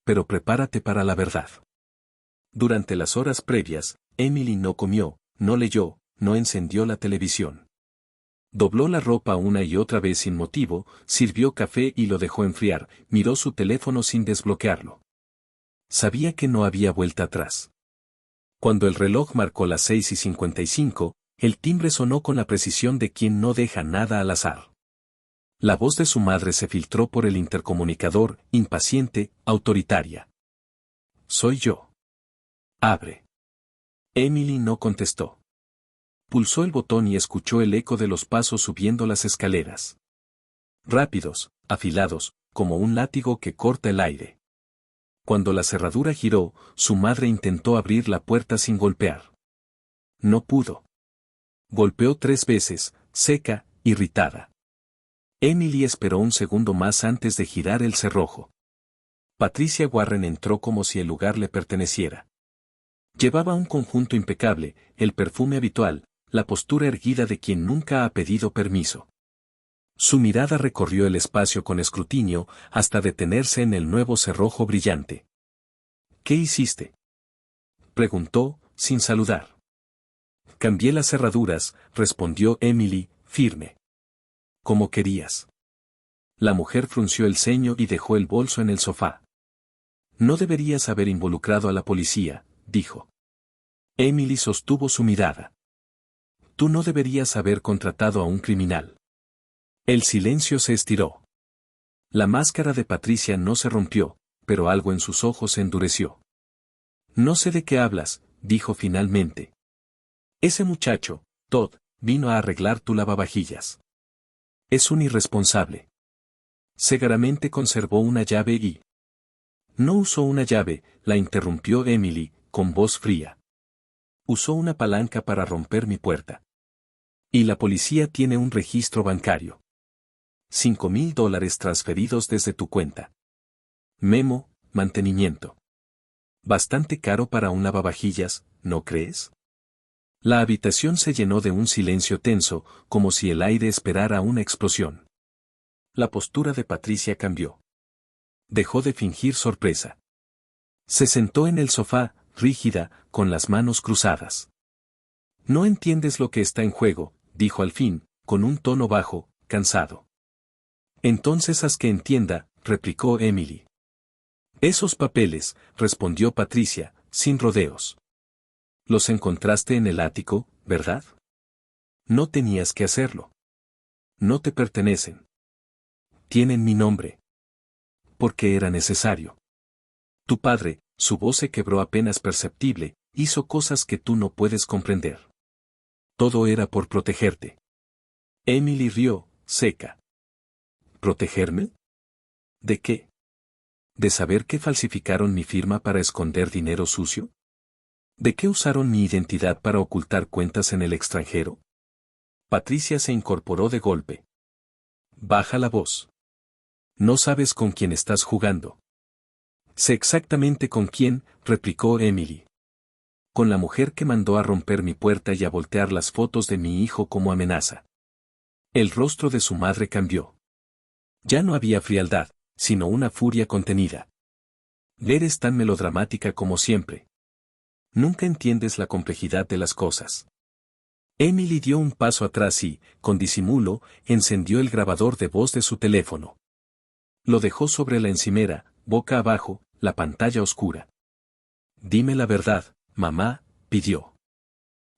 Pero prepárate para la verdad. Durante las horas previas, Emily no comió, no leyó, no encendió la televisión. Dobló la ropa una y otra vez sin motivo, sirvió café y lo dejó enfriar, miró su teléfono sin desbloquearlo. Sabía que no había vuelta atrás. Cuando el reloj marcó las 6:55, el timbre sonó con la precisión de quien no deja nada al azar. La voz de su madre se filtró por el intercomunicador, impaciente, autoritaria. Soy yo. Abre. Emily no contestó. Pulsó el botón y escuchó el eco de los pasos subiendo las escaleras. Rápidos, afilados, como un látigo que corta el aire. Cuando la cerradura giró, su madre intentó abrir la puerta sin golpear. No pudo. Golpeó 3 veces, seca, irritada. Emily esperó un segundo más antes de girar el cerrojo. Patricia Warren entró como si el lugar le perteneciera. Llevaba un conjunto impecable, el perfume habitual, la postura erguida de quien nunca ha pedido permiso. Su mirada recorrió el espacio con escrutinio, hasta detenerse en el nuevo cerrojo brillante. ¿Qué hiciste?, preguntó, sin saludar. Cambié las cerraduras, respondió Emily, firme. Como querías. La mujer frunció el ceño y dejó el bolso en el sofá. No deberías haber involucrado a la policía, dijo. Emily sostuvo su mirada. Tú no deberías haber contratado a un criminal. El silencio se estiró. La máscara de Patricia no se rompió, pero algo en sus ojos se endureció. No sé de qué hablas, dijo finalmente. Ese muchacho, Todd, vino a arreglar tu lavavajillas. Es un irresponsable. Segaramente conservó una llave y... No usó una llave, la interrumpió Emily, con voz fría. Usó una palanca para romper mi puerta. Y la policía tiene un registro bancario. $5,000 transferidos desde tu cuenta. Memo, mantenimiento. Bastante caro para un lavavajillas, ¿no crees? La habitación se llenó de un silencio tenso, como si el aire esperara una explosión. La postura de Patricia cambió. Dejó de fingir sorpresa. Se sentó en el sofá, rígida, con las manos cruzadas. No entiendes lo que está en juego, dijo al fin, con un tono bajo, cansado. Entonces haz que entienda, replicó Emily. Esos papeles, respondió Patricia, sin rodeos. Los encontraste en el ático, ¿verdad? No tenías que hacerlo. No te pertenecen. Tienen mi nombre. Porque era necesario. Tu padre, su voz se quebró apenas perceptible, hizo cosas que tú no puedes comprender. Todo era por protegerte. Emily rió, seca. ¿Protegerme? ¿De qué? ¿De saber que falsificaron mi firma para esconder dinero sucio? ¿De qué usaron mi identidad para ocultar cuentas en el extranjero? Patricia se incorporó de golpe. Baja la voz. No sabes con quién estás jugando. Sé exactamente con quién, replicó Emily. Con la mujer que mandó a romper mi puerta y a voltear las fotos de mi hijo como amenaza. El rostro de su madre cambió. Ya no había frialdad, sino una furia contenida. Eres tan melodramática como siempre. Nunca entiendes la complejidad de las cosas. Emily dio un paso atrás y, con disimulo, encendió el grabador de voz de su teléfono. Lo dejó sobre la encimera, boca abajo, la pantalla oscura. Dime la verdad, mamá, pidió.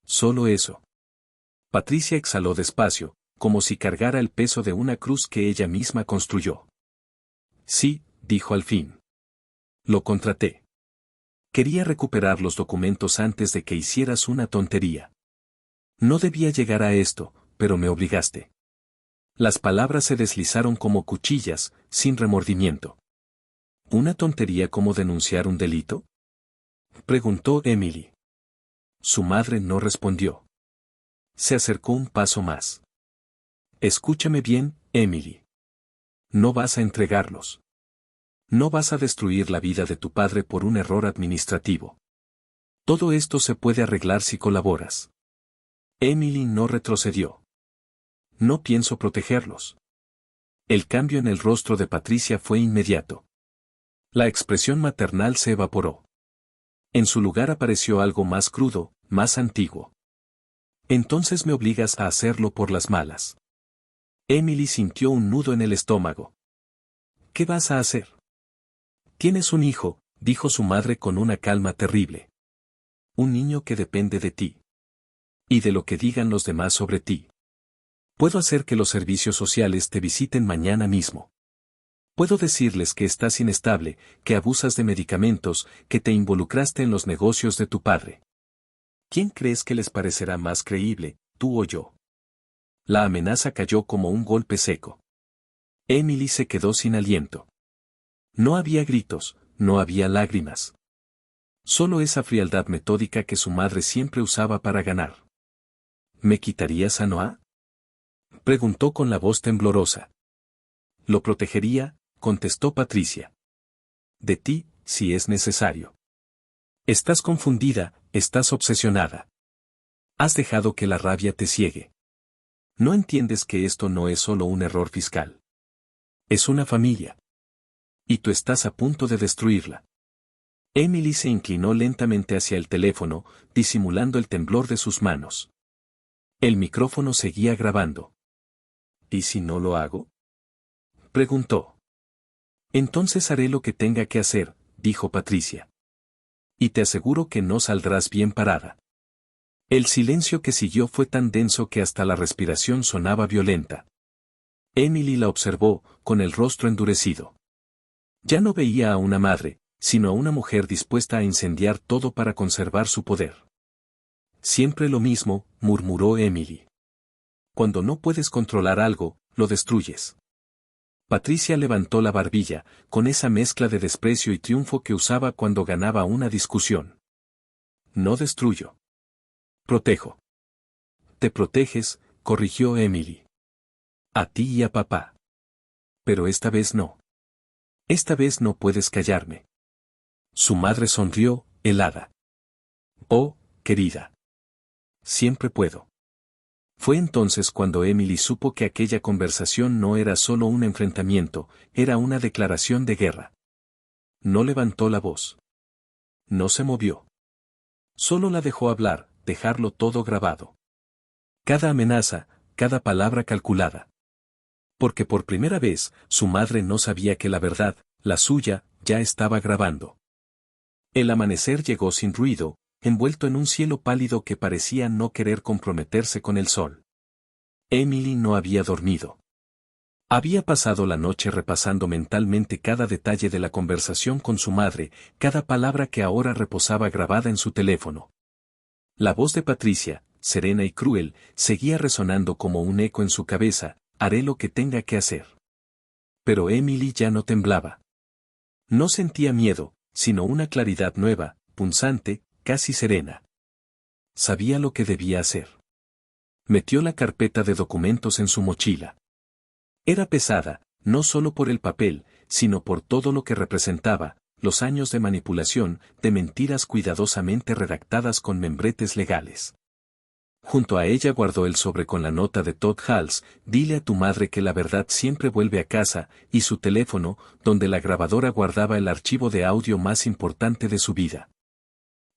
Solo eso. Patricia exhaló despacio, como si cargara el peso de una cruz que ella misma construyó. Sí, dijo al fin. Lo contraté. Quería recuperar los documentos antes de que hicieras una tontería. No debía llegar a esto, pero me obligaste. Las palabras se deslizaron como cuchillas, sin remordimiento. ¿Una tontería como denunciar un delito? Preguntó Emily. Su madre no respondió. Se acercó un paso más. Escúchame bien, Emily. No vas a entregarlos. No vas a destruir la vida de tu padre por un error administrativo. Todo esto se puede arreglar si colaboras. Emily no retrocedió. No pienso protegerlos. El cambio en el rostro de Patricia fue inmediato. La expresión maternal se evaporó. En su lugar apareció algo más crudo, más antiguo. Entonces me obligas a hacerlo por las malas. Emily sintió un nudo en el estómago. ¿Qué vas a hacer? Tienes un hijo, dijo su madre con una calma terrible. Un niño que depende de ti. Y de lo que digan los demás sobre ti. Puedo hacer que los servicios sociales te visiten mañana mismo. Puedo decirles que estás inestable, que abusas de medicamentos, que te involucraste en los negocios de tu padre. ¿Quién crees que les parecerá más creíble, tú o yo? La amenaza cayó como un golpe seco. Emily se quedó sin aliento. No había gritos, no había lágrimas. Solo esa frialdad metódica que su madre siempre usaba para ganar. ¿Me quitarías a Noah? Preguntó con la voz temblorosa. Lo protegería, contestó Patricia. De ti, si es necesario. Estás confundida, estás obsesionada. Has dejado que la rabia te ciegue. No entiendes que esto no es solo un error fiscal. Es una familia. Y tú estás a punto de destruirla. Emily se inclinó lentamente hacia el teléfono, disimulando el temblor de sus manos. El micrófono seguía grabando. ¿Y si no lo hago? Preguntó. Entonces haré lo que tenga que hacer, dijo Patricia. Y te aseguro que no saldrás bien parada. El silencio que siguió fue tan denso que hasta la respiración sonaba violenta. Emily la observó, con el rostro endurecido. Ya no veía a una madre, sino a una mujer dispuesta a incendiar todo para conservar su poder. Siempre lo mismo, murmuró Emily. Cuando no puedes controlar algo, lo destruyes. Patricia levantó la barbilla, con esa mezcla de desprecio y triunfo que usaba cuando ganaba una discusión. No destruyo. Protejo. Te proteges, corrigió Emily. A ti y a papá. Pero esta vez no. Esta vez no puedes callarme. Su madre sonrió, helada. Oh, querida. Siempre puedo. Fue entonces cuando Emily supo que aquella conversación no era solo un enfrentamiento, era una declaración de guerra. No levantó la voz. No se movió. Solo la dejó hablar, dejarlo todo grabado. Cada amenaza, cada palabra calculada. Porque por primera vez, su madre no sabía que la verdad, la suya, ya estaba grabando. El amanecer llegó sin ruido, envuelto en un cielo pálido que parecía no querer comprometerse con el sol. Emily no había dormido. Había pasado la noche repasando mentalmente cada detalle de la conversación con su madre, cada palabra que ahora reposaba grabada en su teléfono. La voz de Patricia, serena y cruel, seguía resonando como un eco en su cabeza: haré lo que tenga que hacer. Pero Emily ya no temblaba. No sentía miedo, sino una claridad nueva, punzante, casi serena. Sabía lo que debía hacer. Metió la carpeta de documentos en su mochila. Era pesada, no solo por el papel, sino por todo lo que representaba, los años de manipulación, de mentiras cuidadosamente redactadas con membretes legales. Junto a ella guardó el sobre con la nota de Todd Hals: dile a tu madre que la verdad siempre vuelve a casa, y su teléfono, donde la grabadora guardaba el archivo de audio más importante de su vida.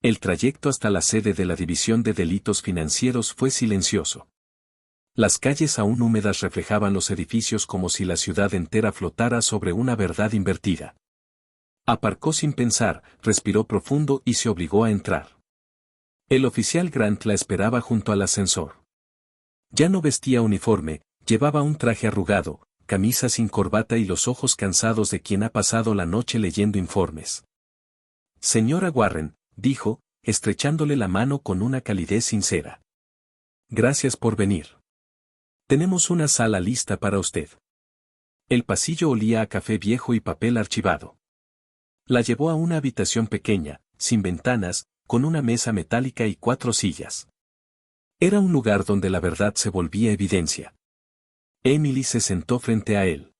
El trayecto hasta la sede de la División de Delitos Financieros fue silencioso. Las calles aún húmedas reflejaban los edificios como si la ciudad entera flotara sobre una verdad invertida. Aparcó sin pensar, respiró profundo y se obligó a entrar. El oficial Grant la esperaba junto al ascensor. Ya no vestía uniforme, llevaba un traje arrugado, camisa sin corbata y los ojos cansados de quien ha pasado la noche leyendo informes. Señora Warren, dijo, estrechándole la mano con una calidez sincera. Gracias por venir. Tenemos una sala lista para usted. El pasillo olía a café viejo y papel archivado. La llevó a una habitación pequeña, sin ventanas, con una mesa metálica y 4 sillas. Era un lugar donde la verdad se volvía evidencia. Emily se sentó frente a él.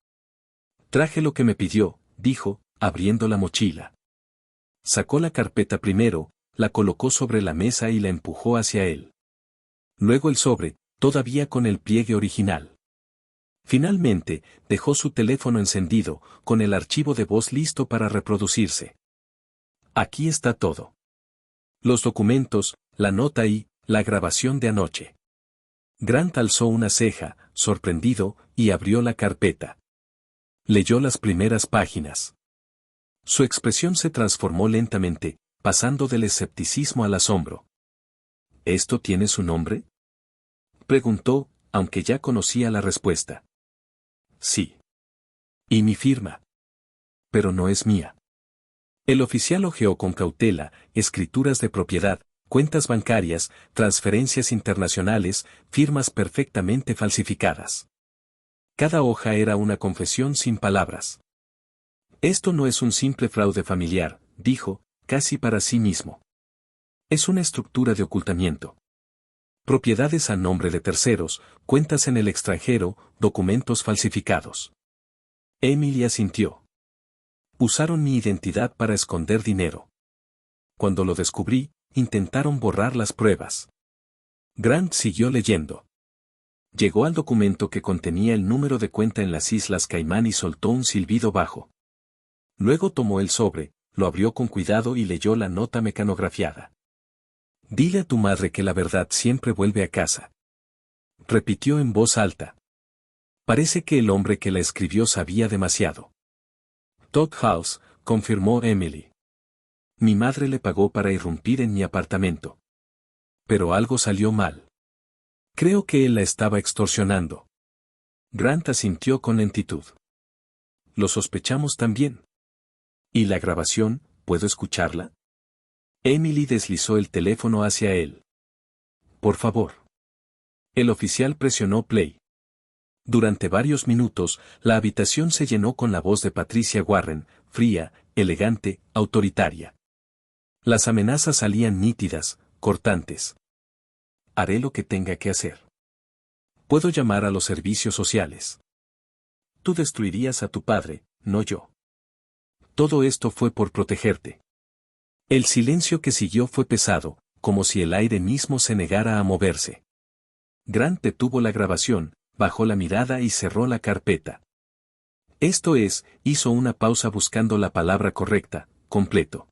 Traje lo que me pidió, dijo, abriendo la mochila. Sacó la carpeta primero, la colocó sobre la mesa y la empujó hacia él. Luego el sobre, todavía con el pliegue original. Finalmente, dejó su teléfono encendido, con el archivo de voz listo para reproducirse. Aquí está todo. Los documentos, la nota y la grabación de anoche. Grant alzó una ceja, sorprendido, y abrió la carpeta. Leyó las primeras páginas. Su expresión se transformó lentamente, pasando del escepticismo al asombro. ¿Esto tiene su nombre?, preguntó, aunque ya conocía la respuesta. Sí. ¿Y mi firma? Pero no es mía. El oficial hojeó con cautela: escrituras de propiedad, cuentas bancarias, transferencias internacionales, firmas perfectamente falsificadas. Cada hoja era una confesión sin palabras. Esto no es un simple fraude familiar, dijo, casi para sí mismo. Es una estructura de ocultamiento. Propiedades a nombre de terceros, cuentas en el extranjero, documentos falsificados. Emily asintió. Usaron mi identidad para esconder dinero. Cuando lo descubrí, intentaron borrar las pruebas. Grant siguió leyendo. Llegó al documento que contenía el número de cuenta en las Islas Caimán y soltó un silbido bajo. Luego tomó el sobre, lo abrió con cuidado y leyó la nota mecanografiada. Dile a tu madre que la verdad siempre vuelve a casa. Repitió en voz alta. Parece que el hombre que la escribió sabía demasiado. Todd House, confirmó Emily. Mi madre le pagó para irrumpir en mi apartamento. Pero algo salió mal. Creo que él la estaba extorsionando. Grant asintió con lentitud. Lo sospechamos también. ¿Y la grabación, puedo escucharla? Emily deslizó el teléfono hacia él. Por favor. El oficial presionó play. Durante varios minutos, la habitación se llenó con la voz de Patricia Warren, fría, elegante, autoritaria. Las amenazas salían nítidas, cortantes. Haré lo que tenga que hacer. Puedo llamar a los servicios sociales. Tú destruirías a tu padre, no yo. Todo esto fue por protegerte. El silencio que siguió fue pesado, como si el aire mismo se negara a moverse. Grant detuvo la grabación, bajó la mirada y cerró la carpeta. Esto es, hizo una pausa buscando la palabra correcta, completo.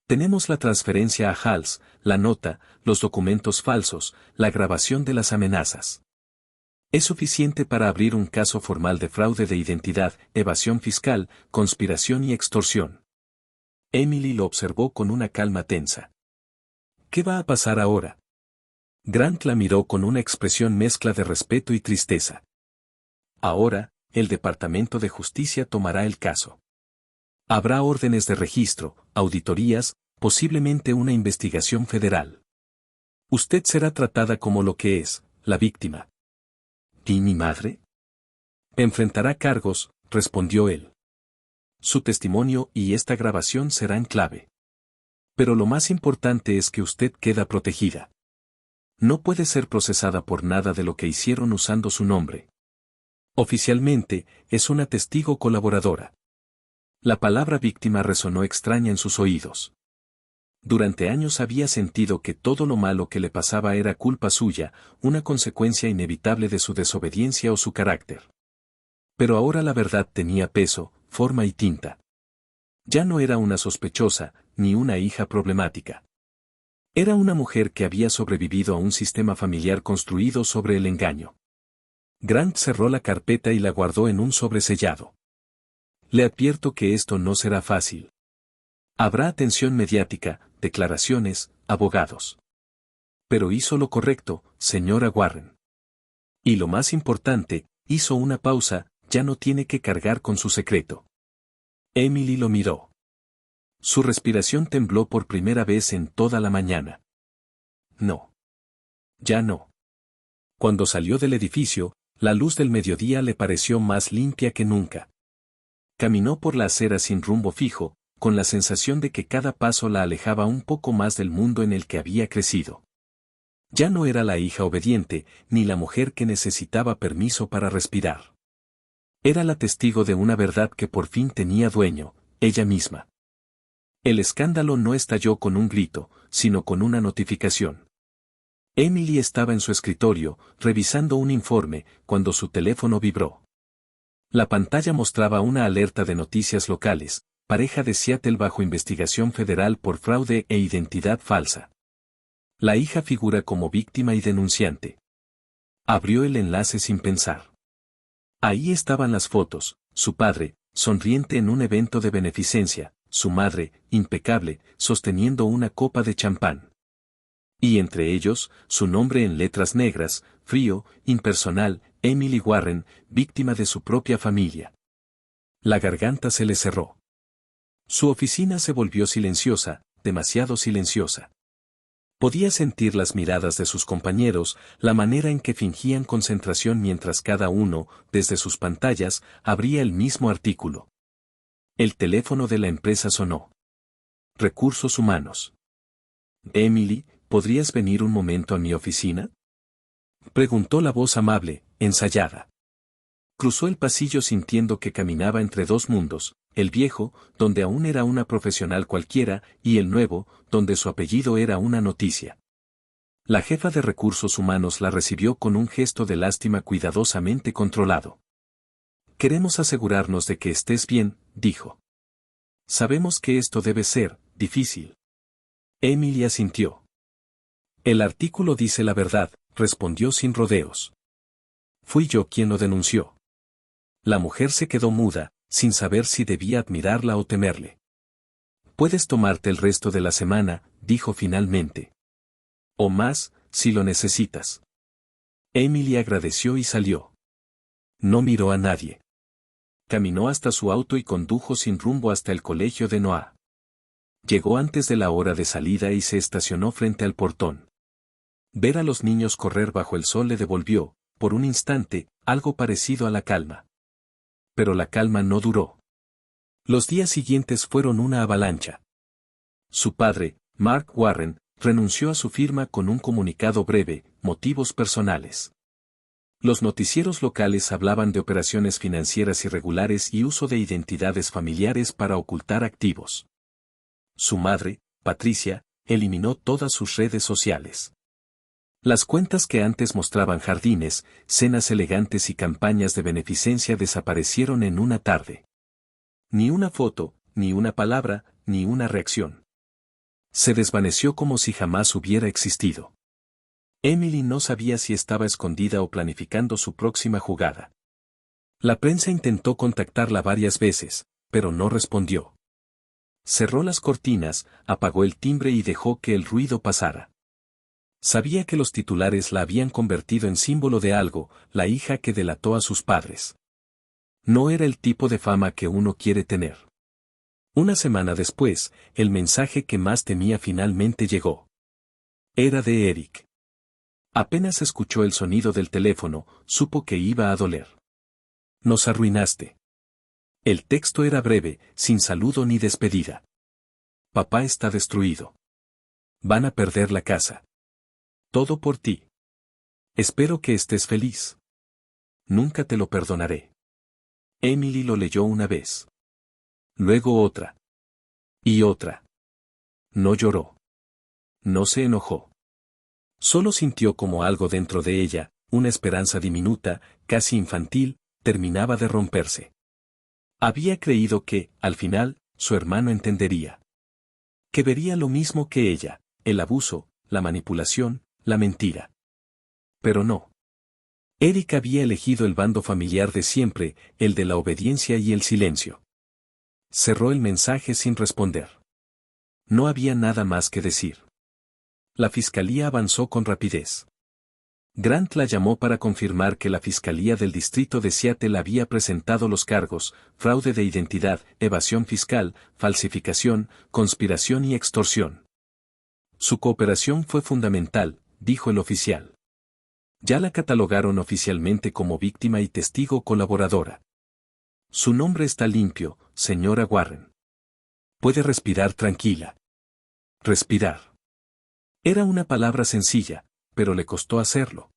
Tenemos la transferencia a Hals, la nota, los documentos falsos, la grabación de las amenazas. Es suficiente para abrir un caso formal de fraude de identidad, evasión fiscal, conspiración y extorsión. Emily lo observó con una calma tensa. ¿Qué va a pasar ahora? Grant la miró con una expresión mezcla de respeto y tristeza. Ahora, el Departamento de Justicia tomará el caso. Habrá órdenes de registro, auditorías, posiblemente una investigación federal. Usted será tratada como lo que es, la víctima. ¿Y mi madre? Enfrentará cargos, respondió él. Su testimonio y esta grabación serán clave. Pero lo más importante es que usted queda protegida. No puede ser procesada por nada de lo que hicieron usando su nombre. Oficialmente, es una testigo colaboradora. La palabra víctima resonó extraña en sus oídos. Durante años había sentido que todo lo malo que le pasaba era culpa suya, una consecuencia inevitable de su desobediencia o su carácter. Pero ahora la verdad tenía peso, forma y tinta. Ya no era una sospechosa, ni una hija problemática. Era una mujer que había sobrevivido a un sistema familiar construido sobre el engaño. Grant cerró la carpeta y la guardó en un sobresellado. Le advierto que esto no será fácil. Habrá atención mediática, declaraciones, abogados. Pero hizo lo correcto, señora Warren. Y lo más importante, hizo una pausa, ya no tiene que cargar con su secreto. Emily lo miró. Su respiración tembló por primera vez en toda la mañana. No. Ya no. Cuando salió del edificio, la luz del mediodía le pareció más limpia que nunca. Caminó por la acera sin rumbo fijo, con la sensación de que cada paso la alejaba un poco más del mundo en el que había crecido. Ya no era la hija obediente, ni la mujer que necesitaba permiso para respirar. Era la testigo de una verdad que por fin tenía dueño, ella misma. El escándalo no estalló con un grito, sino con una notificación. Emily estaba en su escritorio, revisando un informe, cuando su teléfono vibró. La pantalla mostraba una alerta de noticias locales, pareja de Seattle bajo investigación federal por fraude e identidad falsa. La hija figura como víctima y denunciante. Abrió el enlace sin pensar. Ahí estaban las fotos, su padre, sonriente en un evento de beneficencia, su madre, impecable, sosteniendo una copa de champán. Y entre ellos, su nombre en letras negras, frío, impersonal, Emily Warren, víctima de su propia familia. La garganta se le cerró. Su oficina se volvió silenciosa, demasiado silenciosa. Podía sentir las miradas de sus compañeros, la manera en que fingían concentración mientras cada uno, desde sus pantallas, abría el mismo artículo. El teléfono de la empresa sonó. Recursos humanos. Emily, ¿podrías venir un momento a mi oficina? Preguntó la voz amable, ensayada. Cruzó el pasillo sintiendo que caminaba entre dos mundos, el viejo, donde aún era una profesional cualquiera, y el nuevo, donde su apellido era una noticia. La jefa de recursos humanos la recibió con un gesto de lástima cuidadosamente controlado. Queremos asegurarnos de que estés bien, dijo. Sabemos que esto debe ser difícil. Emily asintió. El artículo dice la verdad, respondió sin rodeos. Fui yo quien lo denunció. La mujer se quedó muda, sin saber si debía admirarla o temerle. Puedes tomarte el resto de la semana, dijo finalmente. O más, si lo necesitas. Emily agradeció y salió. No miró a nadie. Caminó hasta su auto y condujo sin rumbo hasta el colegio de Noah. Llegó antes de la hora de salida y se estacionó frente al portón. Ver a los niños correr bajo el sol le devolvió, por un instante, algo parecido a la calma. Pero la calma no duró. Los días siguientes fueron una avalancha. Su padre, Mark Warren, renunció a su firma con un comunicado breve, motivos personales. Los noticieros locales hablaban de operaciones financieras irregulares y uso de identidades familiares para ocultar activos. Su madre, Patricia, eliminó todas sus redes sociales. Las cuentas que antes mostraban jardines, cenas elegantes y campañas de beneficencia desaparecieron en una tarde. Ni una foto, ni una palabra, ni una reacción. Se desvaneció como si jamás hubiera existido. Emily no sabía si estaba escondida o planificando su próxima jugada. La prensa intentó contactarla varias veces, pero no respondió. Cerró las cortinas, apagó el timbre y dejó que el ruido pasara. Sabía que los titulares la habían convertido en símbolo de algo, la hija que delató a sus padres. No era el tipo de fama que uno quiere tener. Una semana después, el mensaje que más temía finalmente llegó. Era de Eric. Apenas escuchó el sonido del teléfono, supo que iba a doler. Nos arruinaste. El texto era breve, sin saludo ni despedida. Papá está destruido. Van a perder la casa. Todo por ti. Espero que estés feliz. Nunca te lo perdonaré. Emily lo leyó una vez. Luego otra. Y otra. No lloró. No se enojó. Solo sintió como algo dentro de ella, una esperanza diminuta, casi infantil, terminaba de romperse. Había creído que, al final, su hermano entendería. Que vería lo mismo que ella, el abuso, la manipulación, la mentira. Pero no. Eric había elegido el bando familiar de siempre, el de la obediencia y el silencio. Cerró el mensaje sin responder. No había nada más que decir. La fiscalía avanzó con rapidez. Grant la llamó para confirmar que la Fiscalía del Distrito de Seattle había presentado los cargos: fraude de identidad, evasión fiscal, falsificación, conspiración y extorsión. Su cooperación fue fundamental, dijo el oficial. Ya la catalogaron oficialmente como víctima y testigo colaboradora. Su nombre está limpio, señora Warren. Puede respirar tranquila. Respirar. Era una palabra sencilla, pero le costó hacerlo.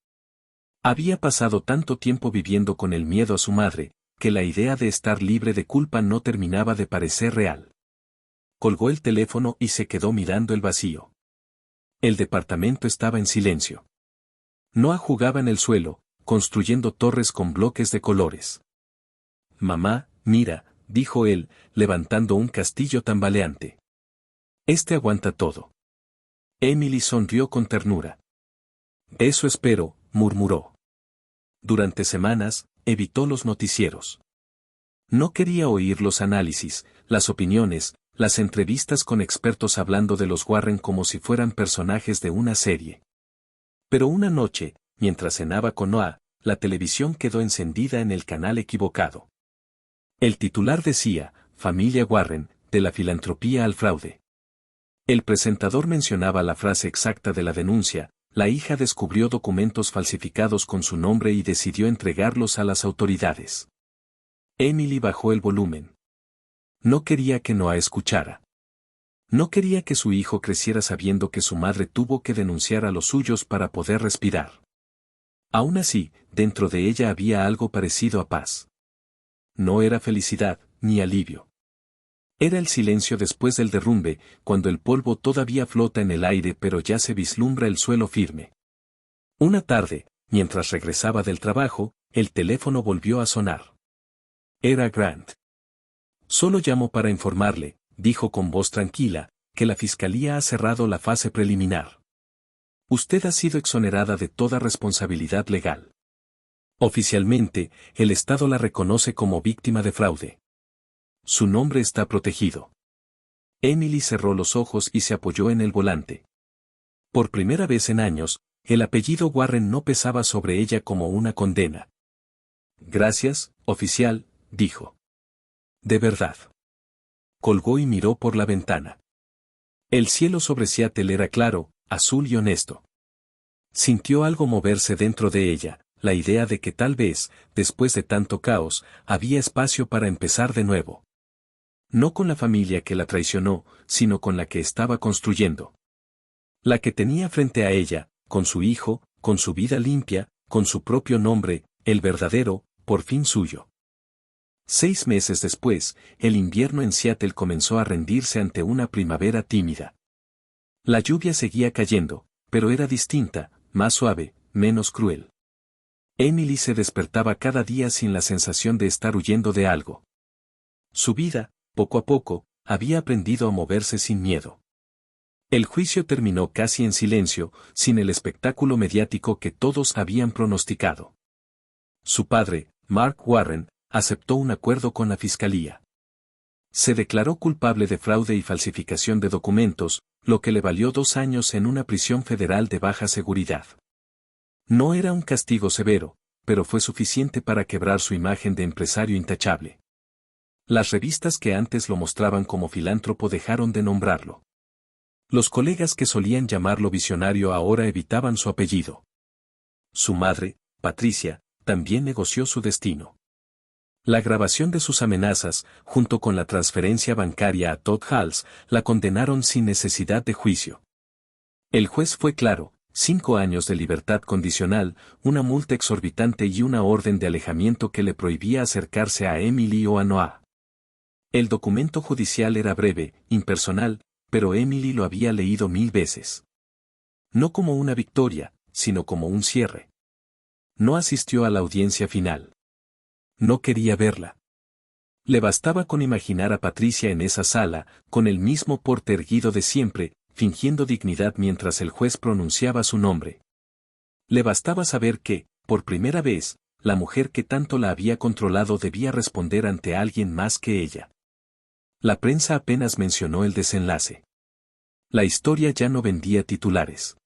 Había pasado tanto tiempo viviendo con el miedo a su madre, que la idea de estar libre de culpa no terminaba de parecer real. Colgó el teléfono y se quedó mirando el vacío. El departamento estaba en silencio. Noah jugaba en el suelo, construyendo torres con bloques de colores. Mamá, mira, dijo él, levantando un castillo tambaleante. Este aguanta todo. Emily sonrió con ternura. Eso espero, murmuró. Durante semanas, evitó los noticieros. No quería oír los análisis, las opiniones, las entrevistas con expertos hablando de los Warren como si fueran personajes de una serie. Pero una noche, mientras cenaba con Noah, la televisión quedó encendida en el canal equivocado. El titular decía, Familia Warren, de la filantropía al fraude. El presentador mencionaba la frase exacta de la denuncia: la hija descubrió documentos falsificados con su nombre y decidió entregarlos a las autoridades. Emily bajó el volumen. No quería que Noah escuchara. No quería que su hijo creciera sabiendo que su madre tuvo que denunciar a los suyos para poder respirar. Aún así, dentro de ella había algo parecido a paz. No era felicidad, ni alivio. Era el silencio después del derrumbe, cuando el polvo todavía flota en el aire pero ya se vislumbra el suelo firme. Una tarde, mientras regresaba del trabajo, el teléfono volvió a sonar. Era Grant. Solo llamo para informarle, dijo con voz tranquila, que la fiscalía ha cerrado la fase preliminar. Usted ha sido exonerada de toda responsabilidad legal. Oficialmente, el Estado la reconoce como víctima de fraude. Su nombre está protegido. Emily cerró los ojos y se apoyó en el volante. Por primera vez en años, el apellido Warren no pesaba sobre ella como una condena. Gracias, oficial, dijo. De verdad. Colgó y miró por la ventana. El cielo sobre Seattle era claro, azul y honesto. Sintió algo moverse dentro de ella, la idea de que tal vez, después de tanto caos, había espacio para empezar de nuevo. No con la familia que la traicionó, sino con la que estaba construyendo. La que tenía frente a ella, con su hijo, con su vida limpia, con su propio nombre, el verdadero, por fin suyo. 6 meses después, el invierno en Seattle comenzó a rendirse ante una primavera tímida. La lluvia seguía cayendo, pero era distinta, más suave, menos cruel. Emily se despertaba cada día sin la sensación de estar huyendo de algo. Su vida, poco a poco, había aprendido a moverse sin miedo. El juicio terminó casi en silencio, sin el espectáculo mediático que todos habían pronosticado. Su padre, Mark Warren, aceptó un acuerdo con la fiscalía. Se declaró culpable de fraude y falsificación de documentos, lo que le valió 2 años en una prisión federal de baja seguridad. No era un castigo severo, pero fue suficiente para quebrar su imagen de empresario intachable. Las revistas que antes lo mostraban como filántropo dejaron de nombrarlo. Los colegas que solían llamarlo visionario ahora evitaban su apellido. Su madre, Patricia, también negoció su destino. La grabación de sus amenazas, junto con la transferencia bancaria a Todd Halls, la condenaron sin necesidad de juicio. El juez fue claro: 5 años de libertad condicional, una multa exorbitante y una orden de alejamiento que le prohibía acercarse a Emily o a Noah. El documento judicial era breve, impersonal, pero Emily lo había leído 1000 veces. No como una victoria, sino como un cierre. No asistió a la audiencia final. No quería verla. Le bastaba con imaginar a Patricia en esa sala, con el mismo porte erguido de siempre, fingiendo dignidad mientras el juez pronunciaba su nombre. Le bastaba saber que, por primera vez, la mujer que tanto la había controlado debía responder ante alguien más que ella. La prensa apenas mencionó el desenlace. La historia ya no vendía titulares.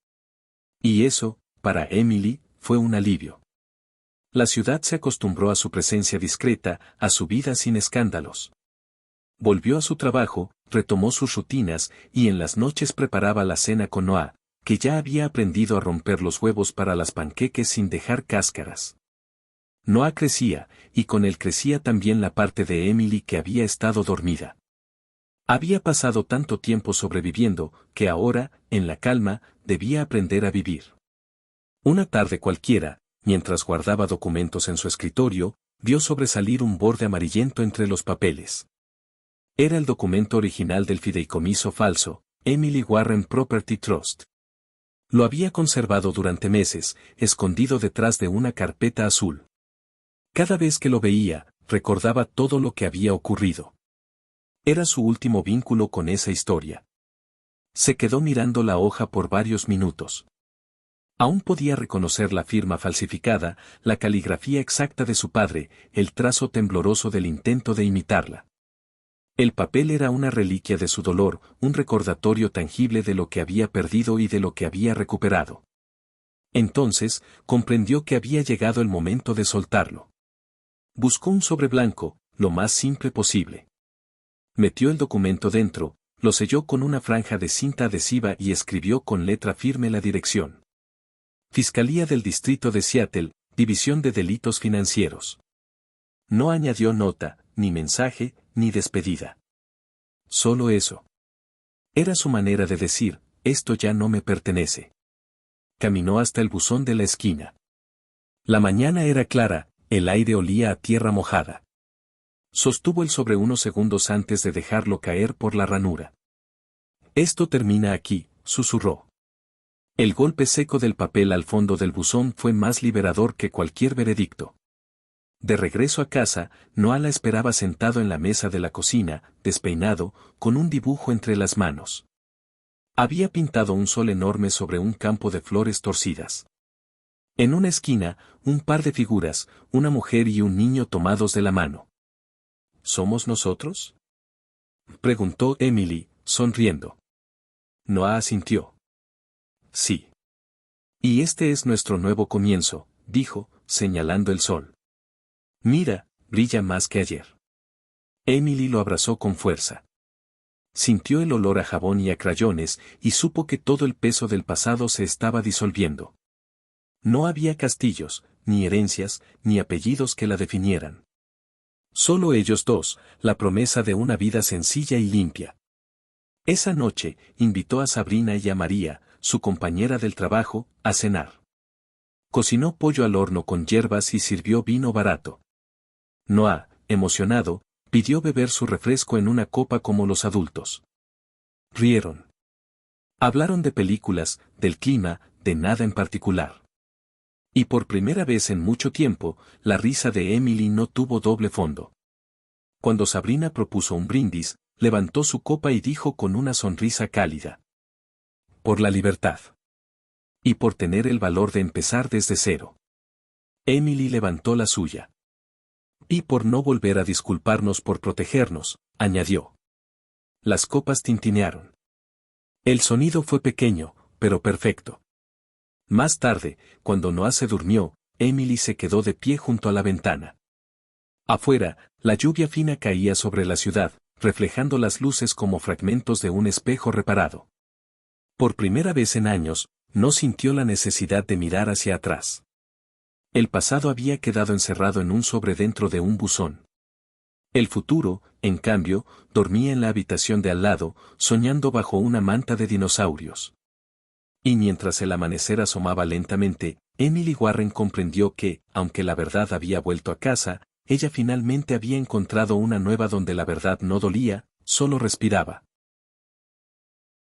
Y eso, para Emily, fue un alivio. La ciudad se acostumbró a su presencia discreta, a su vida sin escándalos. Volvió a su trabajo, retomó sus rutinas, y en las noches preparaba la cena con Noah, que ya había aprendido a romper los huevos para las panqueques sin dejar cáscaras. Noah crecía, y con él crecía también la parte de Emily que había estado dormida. Había pasado tanto tiempo sobreviviendo, que ahora, en la calma, debía aprender a vivir. Una tarde cualquiera, mientras guardaba documentos en su escritorio, vio sobresalir un borde amarillento entre los papeles. Era el documento original del fideicomiso falso, Emily Warren Property Trust. Lo había conservado durante meses, escondido detrás de una carpeta azul. Cada vez que lo veía, recordaba todo lo que había ocurrido. Era su último vínculo con esa historia. Se quedó mirando la hoja por varios minutos. Aún podía reconocer la firma falsificada, la caligrafía exacta de su padre, el trazo tembloroso del intento de imitarla. El papel era una reliquia de su dolor, un recordatorio tangible de lo que había perdido y de lo que había recuperado. Entonces, comprendió que había llegado el momento de soltarlo. Buscó un sobre blanco, lo más simple posible. Metió el documento dentro, lo selló con una franja de cinta adhesiva y escribió con letra firme la dirección. Fiscalía del Distrito de Seattle, División de Delitos Financieros. No añadió nota, ni mensaje, ni despedida. Solo eso. Era su manera de decir: esto ya no me pertenece. Caminó hasta el buzón de la esquina. La mañana era clara, el aire olía a tierra mojada. Sostuvo el sobre unos segundos antes de dejarlo caer por la ranura. Esto termina aquí, susurró. El golpe seco del papel al fondo del buzón fue más liberador que cualquier veredicto. De regreso a casa, Noah la esperaba sentado en la mesa de la cocina, despeinado, con un dibujo entre las manos. Había pintado un sol enorme sobre un campo de flores torcidas. En una esquina, un par de figuras, una mujer y un niño tomados de la mano. ¿Somos nosotros?, preguntó Emily, sonriendo. Noah asintió. Sí. Y este es nuestro nuevo comienzo, dijo, señalando el sol. Mira, brilla más que ayer. Emily lo abrazó con fuerza. Sintió el olor a jabón y a crayones, y supo que todo el peso del pasado se estaba disolviendo. No había castillos, ni herencias, ni apellidos que la definieran. Solo ellos dos, la promesa de una vida sencilla y limpia. Esa noche, invitó a Sabrina y a María, su compañera del trabajo, a cenar. Cocinó pollo al horno con hierbas y sirvió vino barato. Noah, emocionado, pidió beber su refresco en una copa como los adultos. Rieron. Hablaron de películas, del clima, de nada en particular. Y por primera vez en mucho tiempo, la risa de Emily no tuvo doble fondo. Cuando Sabrina propuso un brindis, levantó su copa y dijo con una sonrisa cálida: por la libertad. Y por tener el valor de empezar desde cero. Emily levantó la suya. Y por no volver a disculparnos por protegernos, añadió. Las copas tintinearon. El sonido fue pequeño, pero perfecto. Más tarde, cuando Noah se durmió, Emily se quedó de pie junto a la ventana. Afuera, la lluvia fina caía sobre la ciudad, reflejando las luces como fragmentos de un espejo reparado. Por primera vez en años, no sintió la necesidad de mirar hacia atrás. El pasado había quedado encerrado en un sobre dentro de un buzón. El futuro, en cambio, dormía en la habitación de al lado, soñando bajo una manta de dinosaurios. Y mientras el amanecer asomaba lentamente, Emily Warren comprendió que, aunque la verdad había vuelto a casa, ella finalmente había encontrado una nueva donde la verdad no dolía, solo respiraba.